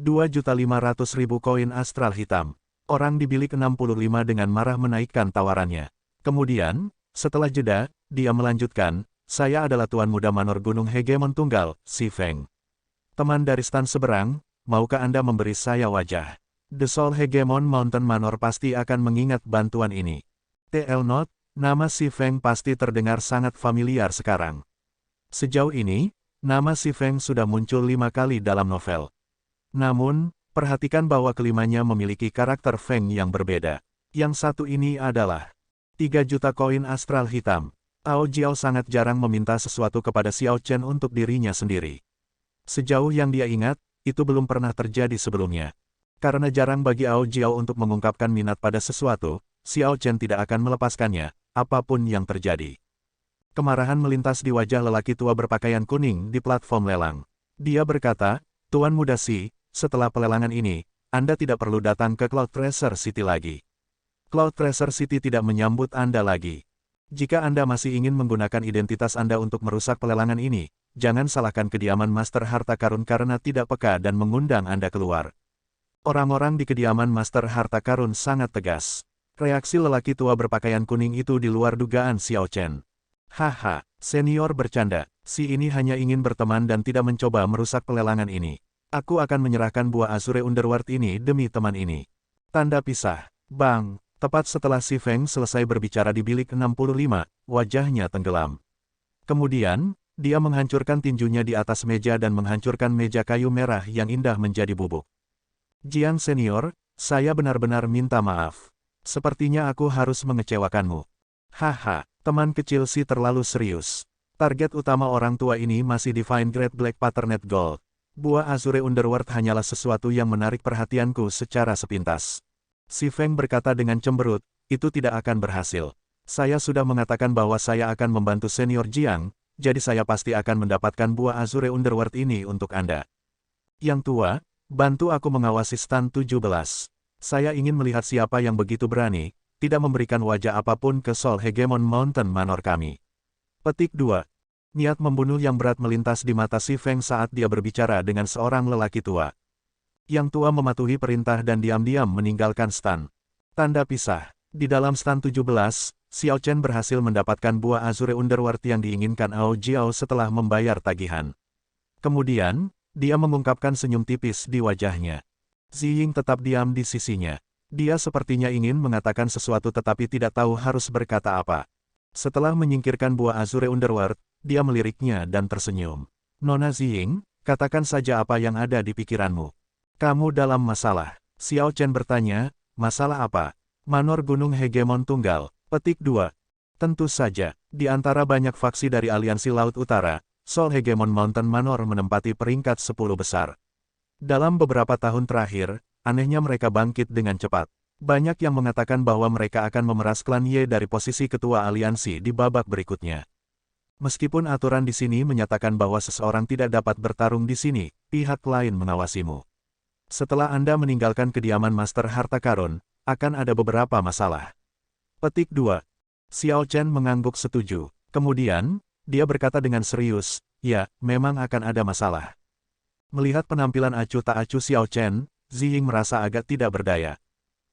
2.500.000 koin astral hitam. Orang di bilik 65 dengan marah menaikkan tawarannya. Kemudian, setelah jeda, dia melanjutkan, saya adalah Tuan Muda Manor Gunung Hegemon Tunggal, Si Feng. Teman dari stan seberang, maukah Anda memberi saya wajah? The Soul Hegemon Mountain Manor pasti akan mengingat bantuan ini. TL Note, nama Si Feng pasti terdengar sangat familiar sekarang. Sejauh ini, nama Si Feng sudah muncul 5 kali dalam novel. Namun, perhatikan bahwa kelimanya memiliki karakter Feng yang berbeda. Yang satu ini adalah 3 juta koin astral hitam. Ao Jiao sangat jarang meminta sesuatu kepada Xiao Chen untuk dirinya sendiri. Sejauh yang dia ingat, itu belum pernah terjadi sebelumnya. Karena jarang bagi Ao Jiao untuk mengungkapkan minat pada sesuatu, Xiao Chen tidak akan melepaskannya, apapun yang terjadi. Kemarahan melintas di wajah lelaki tua berpakaian kuning di platform lelang. Dia berkata, Tuan Muda Si, setelah pelelangan ini, Anda tidak perlu datang ke Cloud Tracer City lagi. Cloud Tracer City tidak menyambut Anda lagi. Jika Anda masih ingin menggunakan identitas Anda untuk merusak pelelangan ini, jangan salahkan kediaman Master Harta Karun karena tidak peka dan mengundang Anda keluar. Orang-orang di kediaman Master Harta Karun sangat tegas. Reaksi lelaki tua berpakaian kuning itu di luar dugaan Xiao Chen. Haha, senior bercanda, si ini hanya ingin berteman dan tidak mencoba merusak pelelangan ini. Aku akan menyerahkan buah Azure Underworld ini demi teman ini. Tanda pisah. Bang. Tepat setelah Si Feng selesai berbicara di bilik 65, wajahnya tenggelam. Kemudian, dia menghancurkan tinjunya di atas meja dan menghancurkan meja kayu merah yang indah menjadi bubuk. Jiang Senior, saya benar-benar minta maaf. Sepertinya aku harus mengecewakanmu. Haha, teman kecil Si terlalu serius. Target utama orang tua ini masih Divine Great Black Patternet Gold. Buah Azure Underworld hanyalah sesuatu yang menarik perhatianku secara sepintas. Si Feng berkata dengan cemberut, itu tidak akan berhasil. Saya sudah mengatakan bahwa saya akan membantu senior Jiang, jadi saya pasti akan mendapatkan buah Azure Underworld ini untuk Anda. Yang tua, bantu aku mengawasi stan 17. Saya ingin melihat siapa yang begitu berani, tidak memberikan wajah apapun ke Soul Hegemon Mountain Manor kami. Petik 2. Niat membunuh yang berat melintas di mata Si Feng saat dia berbicara dengan seorang lelaki tua. Yang tua mematuhi perintah dan diam-diam meninggalkan stan. Tanda pisah. Di dalam stan 17, Xiao Chen berhasil mendapatkan buah Azure Underworld yang diinginkan Ao Jiao setelah membayar tagihan. Kemudian, dia mengungkapkan senyum tipis di wajahnya. Ziying tetap diam di sisinya. Dia sepertinya ingin mengatakan sesuatu tetapi tidak tahu harus berkata apa. Setelah menyingkirkan buah Azure Underworld, dia meliriknya dan tersenyum. Nona Ziying, katakan saja apa yang ada di pikiranmu. Kamu dalam masalah. Xiao Chen bertanya, masalah apa? Manor Gunung Hegemon Tunggal. Petik 2. Tentu saja, di antara banyak faksi dari Aliansi Laut Utara, Soul Hegemon Mountain Manor menempati peringkat 10 besar. Dalam beberapa tahun terakhir, anehnya mereka bangkit dengan cepat. Banyak yang mengatakan bahwa mereka akan memeras klan Ye dari posisi ketua aliansi di babak berikutnya. Meskipun aturan di sini menyatakan bahwa seseorang tidak dapat bertarung di sini, pihak lain mengawasimu. Setelah Anda meninggalkan kediaman Master Harta Karun, akan ada beberapa masalah. Petik 2. Xiao Chen mengangguk setuju. Kemudian, dia berkata dengan serius, ya, memang akan ada masalah. Melihat penampilan acuh tak acuh Xiao Chen, Ziying merasa agak tidak berdaya.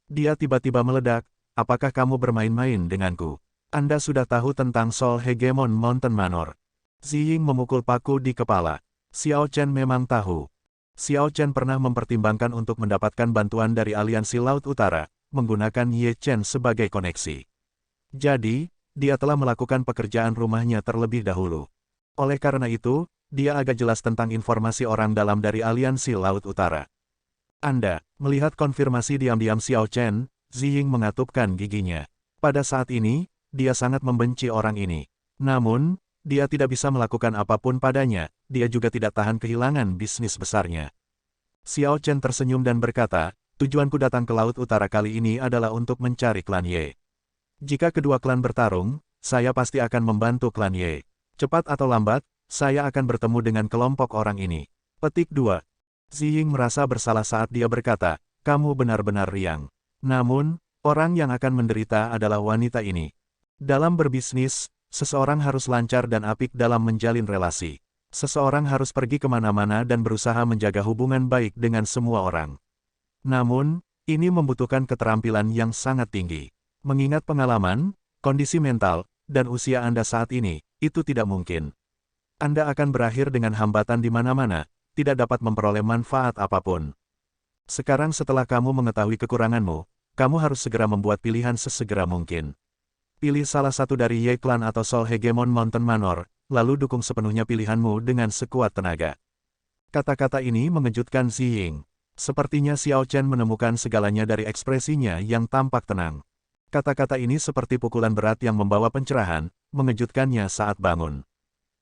Dia tiba-tiba meledak, apakah kamu bermain-main denganku? Anda sudah tahu tentang Soul Hegemon Mountain Manor. Ziying memukul paku di kepala. Xiao Chen memang tahu. Xiao Chen pernah mempertimbangkan untuk mendapatkan bantuan dari Aliansi Laut Utara, menggunakan Ye Chen sebagai koneksi. Jadi, dia telah melakukan pekerjaan rumahnya terlebih dahulu. Oleh karena itu, dia agak jelas tentang informasi orang dalam dari Aliansi Laut Utara. Anda, melihat konfirmasi diam-diam Xiao Chen, Ziying mengatupkan giginya. Pada saat ini, dia sangat membenci orang ini. Namun, dia tidak bisa melakukan apapun padanya, dia juga tidak tahan kehilangan bisnis besarnya. Xiao Chen tersenyum dan berkata, tujuanku datang ke Laut Utara kali ini adalah untuk mencari klan Ye. Jika kedua klan bertarung, saya pasti akan membantu klan Ye. Cepat atau lambat, saya akan bertemu dengan kelompok orang ini. Petik 2. Ziying merasa bersalah saat dia berkata, kamu benar-benar riang. Namun, orang yang akan menderita adalah wanita ini. Dalam berbisnis, seseorang harus lancar dan apik dalam menjalin relasi. Seseorang harus pergi kemana-mana dan berusaha menjaga hubungan baik dengan semua orang. Namun, ini membutuhkan keterampilan yang sangat tinggi. Mengingat pengalaman, kondisi mental, dan usia Anda saat ini, itu tidak mungkin. Anda akan berakhir dengan hambatan di mana-mana, tidak dapat memperoleh manfaat apapun. Sekarang setelah kamu mengetahui kekuranganmu, kamu harus segera membuat pilihan sesegera mungkin. Pilih salah satu dari Ye Clan atau Soul Hegemon Mountain Manor, lalu dukung sepenuhnya pilihanmu dengan sekuat tenaga. Kata-kata ini mengejutkan Ziying. Sepertinya Xiao Chen menemukan segalanya dari ekspresinya yang tampak tenang. Kata-kata ini seperti pukulan berat yang membawa pencerahan, mengejutkannya saat bangun.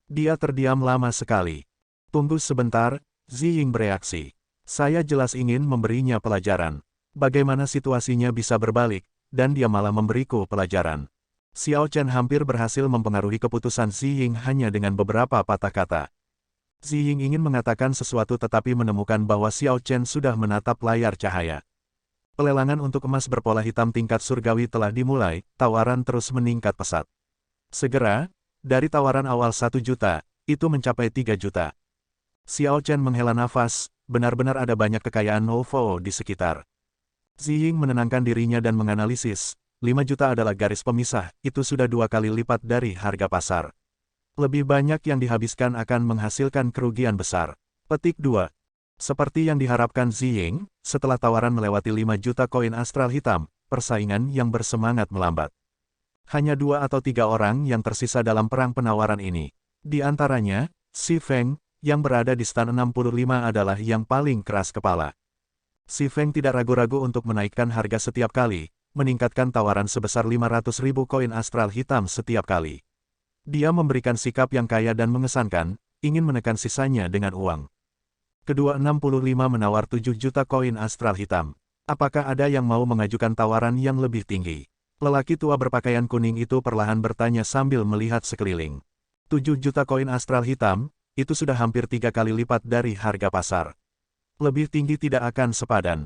Dia terdiam lama sekali. Tunggu sebentar, Ziying bereaksi. Saya jelas ingin memberinya pelajaran. Bagaimana situasinya bisa berbalik, dan dia malah memberiku pelajaran. Xiao Chen hampir berhasil mempengaruhi keputusan Ziying hanya dengan beberapa patah kata. Ziying ingin mengatakan sesuatu tetapi menemukan bahwa Xiao Chen sudah menatap layar cahaya. Pelelangan untuk emas berpola hitam tingkat surgawi telah dimulai, tawaran terus meningkat pesat. Segera, dari tawaran awal 1 juta, itu mencapai 3 juta. Xiao Chen menghela nafas, benar-benar ada banyak kekayaan Novo di sekitar. Ziying menenangkan dirinya dan menganalisis, 5 juta adalah garis pemisah, itu sudah 2 kali lipat dari harga pasar. Lebih banyak yang dihabiskan akan menghasilkan kerugian besar. Petik 2. Seperti yang diharapkan Ziying, setelah tawaran melewati 5 juta koin astral hitam, persaingan yang bersemangat melambat. Hanya 2 atau 3 orang yang tersisa dalam perang penawaran ini. Di antaranya, Si Feng, yang berada di stan 65 adalah yang paling keras kepala. Si Feng tidak ragu-ragu untuk menaikkan harga setiap kali, meningkatkan tawaran sebesar 500.000 koin astral hitam setiap kali. Dia memberikan sikap yang kaya dan mengesankan, ingin menekan sisanya dengan uang. Kedua 65 menawar 7 juta koin astral hitam. Apakah ada yang mau mengajukan tawaran yang lebih tinggi? Lelaki tua berpakaian kuning itu perlahan bertanya sambil melihat sekeliling. 7 juta koin astral hitam, itu sudah hampir 3 kali lipat dari harga pasar. Lebih tinggi tidak akan sepadan.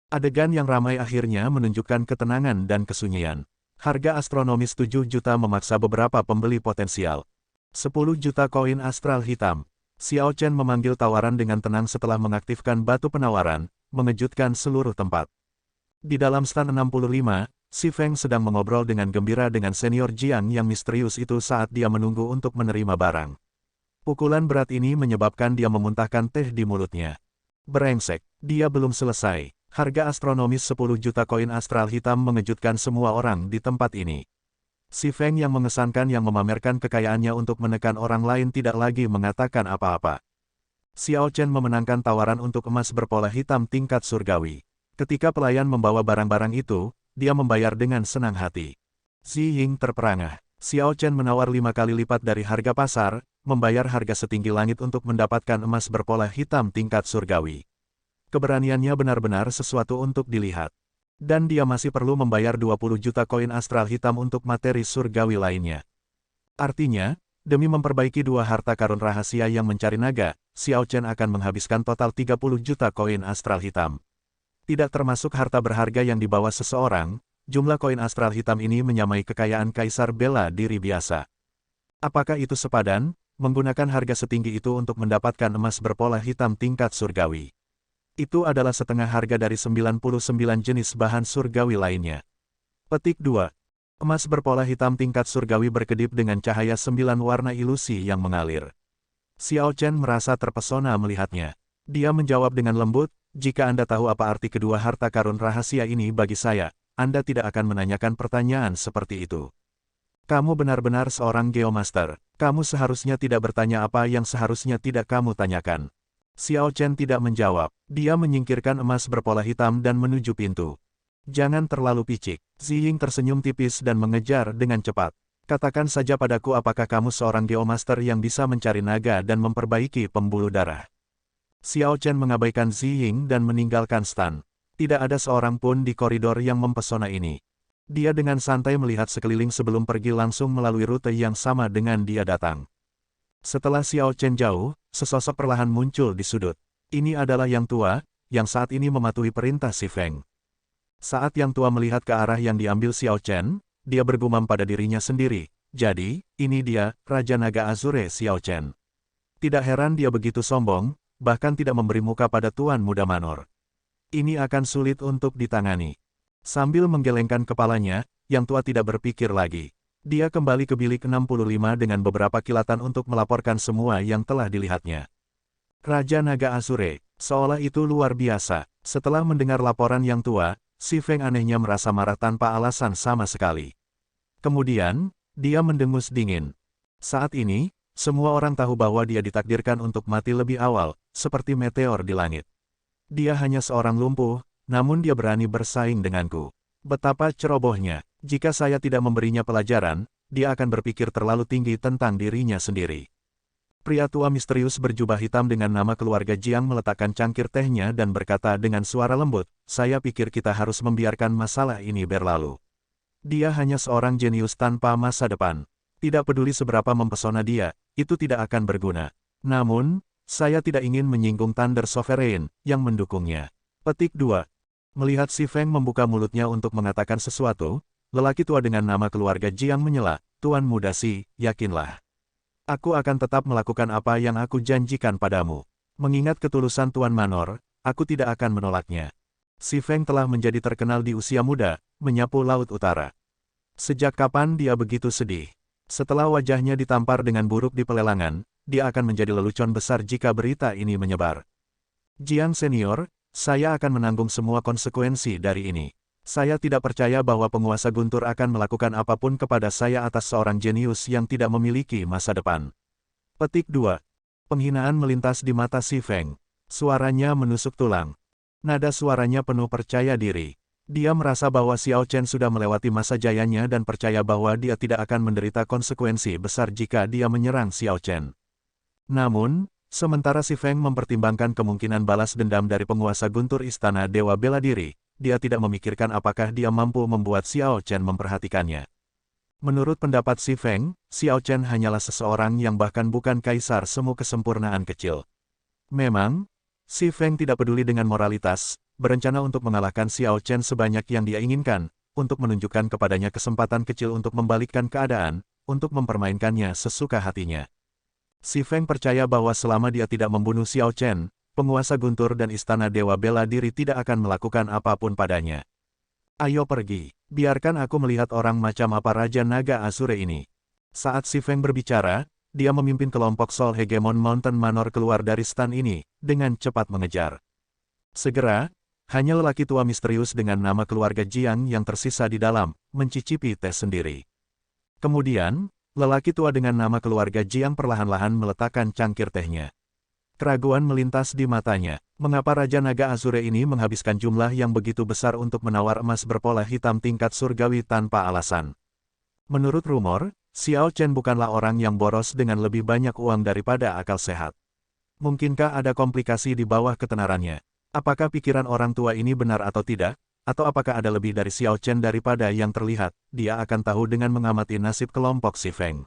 Adegan yang ramai akhirnya menunjukkan ketenangan dan kesunyian. Harga astronomis 7 juta memaksa beberapa pembeli potensial. 10 juta koin astral hitam. Xiao Chen memanggil tawaran dengan tenang setelah mengaktifkan batu penawaran, mengejutkan seluruh tempat. Di dalam stan 65, Si Feng sedang mengobrol dengan gembira dengan senior Jiang yang misterius itu saat dia menunggu untuk menerima barang. Pukulan berat ini menyebabkan dia memuntahkan teh di mulutnya. Brengsek, dia belum selesai. Harga astronomis 10 juta koin astral hitam mengejutkan semua orang di tempat ini. Si Feng yang mengesankan yang memamerkan kekayaannya untuk menekan orang lain tidak lagi mengatakan apa-apa. Xiao Chen memenangkan tawaran untuk emas berpola hitam tingkat surgawi. Ketika pelayan membawa barang-barang itu, dia membayar dengan senang hati. Ziying terperangah. Xiao Chen menawar 5 kali lipat dari harga pasar, membayar harga setinggi langit untuk mendapatkan emas berpola hitam tingkat surgawi. Keberaniannya benar-benar sesuatu untuk dilihat. Dan dia masih perlu membayar 20 juta koin astral hitam untuk materi surgawi lainnya. Artinya, demi memperbaiki 2 harta karun rahasia yang mencari naga, Xiao Chen akan menghabiskan total 30 juta koin astral hitam. Tidak termasuk harta berharga yang dibawa seseorang, jumlah koin astral hitam ini menyamai kekayaan Kaisar bela diri biasa. Apakah itu sepadan? menggunakan harga setinggi itu untuk mendapatkan emas berpola hitam tingkat surgawi. Itu adalah setengah harga dari 99 jenis bahan surgawi lainnya. Petik 2. Emas berpola hitam tingkat surgawi berkedip dengan cahaya 9 warna ilusi yang mengalir. Xiao Chen merasa terpesona melihatnya. Dia menjawab dengan lembut, jika Anda tahu apa arti kedua harta karun rahasia ini bagi saya, Anda tidak akan menanyakan pertanyaan seperti itu. Kamu benar-benar seorang Geomaster. Kamu seharusnya tidak bertanya apa yang seharusnya tidak kamu tanyakan. Xiao Chen tidak menjawab. Dia menyingkirkan emas berpola hitam dan menuju pintu. Jangan terlalu picik. Ziying tersenyum tipis dan mengejar dengan cepat. Katakan saja padaku apakah kamu seorang Geomaster yang bisa mencari naga dan memperbaiki pembuluh darah. Xiao Chen mengabaikan Ziying dan meninggalkan stan. Tidak ada seorang pun di koridor yang mempesona ini. Dia dengan santai melihat sekeliling sebelum pergi langsung melalui rute yang sama dengan dia datang. Setelah Xiao Chen jauh, sesosok perlahan muncul di sudut. Ini adalah yang tua, yang saat ini mematuhi perintah Si Feng. Saat yang tua melihat ke arah yang diambil Xiao Chen, dia bergumam pada dirinya sendiri. Jadi, ini dia, Raja Naga Azure Xiao Chen. Tidak heran dia begitu sombong, bahkan tidak memberi muka pada Tuan Muda Manor. Ini akan sulit untuk ditangani. Sambil menggelengkan kepalanya, yang tua tidak berpikir lagi. Dia kembali ke bilik 65 dengan beberapa kilatan untuk melaporkan semua yang telah dilihatnya. Raja Naga Azure, seolah itu luar biasa. Setelah mendengar laporan yang tua, Si Feng anehnya merasa marah tanpa alasan sama sekali. Kemudian, dia mendengus dingin. Saat ini, semua orang tahu bahwa dia ditakdirkan untuk mati lebih awal, seperti meteor di langit. Dia hanya seorang lumpuh, namun dia berani bersaing denganku. Betapa cerobohnya. Jika saya tidak memberinya pelajaran, dia akan berpikir terlalu tinggi tentang dirinya sendiri. Pria tua misterius berjubah hitam dengan nama keluarga Jiang meletakkan cangkir tehnya dan berkata dengan suara lembut, saya pikir kita harus membiarkan masalah ini berlalu. Dia hanya seorang jenius tanpa masa depan. Tidak peduli seberapa mempesona dia, itu tidak akan berguna. Namun, saya tidak ingin menyinggung Thunder Sovereign yang mendukungnya. Petik 2. Melihat Si Feng membuka mulutnya untuk mengatakan sesuatu, lelaki tua dengan nama keluarga Jiang menyela, Tuan Muda Si, yakinlah. Aku akan tetap melakukan apa yang aku janjikan padamu. Mengingat ketulusan Tuan Manor, aku tidak akan menolaknya. Si Feng telah menjadi terkenal di usia muda, menyapu Laut Utara. Sejak kapan dia begitu sedih? Setelah wajahnya ditampar dengan buruk di pelelangan, dia akan menjadi lelucon besar jika berita ini menyebar. Jiang Senior, saya akan menanggung semua konsekuensi dari ini. Saya tidak percaya bahwa penguasa Guntur akan melakukan apapun kepada saya atas seorang jenius yang tidak memiliki masa depan. Petik 2. Penghinaan melintas di mata Si Feng. Suaranya menusuk tulang. Nada suaranya penuh percaya diri. Dia merasa bahwa Xiao Chen sudah melewati masa jayanya dan percaya bahwa dia tidak akan menderita konsekuensi besar jika dia menyerang Xiao Chen. Namun, sementara Si Feng mempertimbangkan kemungkinan balas dendam dari penguasa Guntur Istana Dewa Bela Diri, dia tidak memikirkan apakah dia mampu membuat Xiao Chen memperhatikannya. Menurut pendapat Si Feng, Xiao Chen hanyalah seseorang yang bahkan bukan kaisar semu kesempurnaan kecil. Memang, Si Feng tidak peduli dengan moralitas, berencana untuk mengalahkan Xiao Chen sebanyak yang dia inginkan, untuk menunjukkan kepadanya kesempatan kecil untuk membalikkan keadaan, untuk mempermainkannya sesuka hatinya. Si Feng percaya bahwa selama dia tidak membunuh Xiao Chen, penguasa Guntur dan Istana Dewa Bela Diri tidak akan melakukan apapun padanya. Ayo pergi, biarkan aku melihat orang macam apa Raja Naga Azure ini. Saat Si Feng berbicara, dia memimpin kelompok Sol Hegemon Mountain Manor keluar dari stan ini, dengan cepat mengejar. Segera, hanya lelaki tua misterius dengan nama keluarga Jiang yang tersisa di dalam, mencicipi teh sendiri. Kemudian, lelaki tua dengan nama keluarga Jiang perlahan-lahan meletakkan cangkir tehnya. Keraguan melintas di matanya. Mengapa Raja Naga Azure ini menghabiskan jumlah yang begitu besar untuk menawar emas berpola hitam tingkat surgawi tanpa alasan? Menurut rumor, Xiao Chen bukanlah orang yang boros dengan lebih banyak uang daripada akal sehat. Mungkinkah ada komplikasi di bawah ketenarannya? Apakah pikiran orang tua ini benar atau tidak? Atau apakah ada lebih dari Xiao Chen daripada yang terlihat? Dia akan tahu dengan mengamati nasib kelompok Si Feng.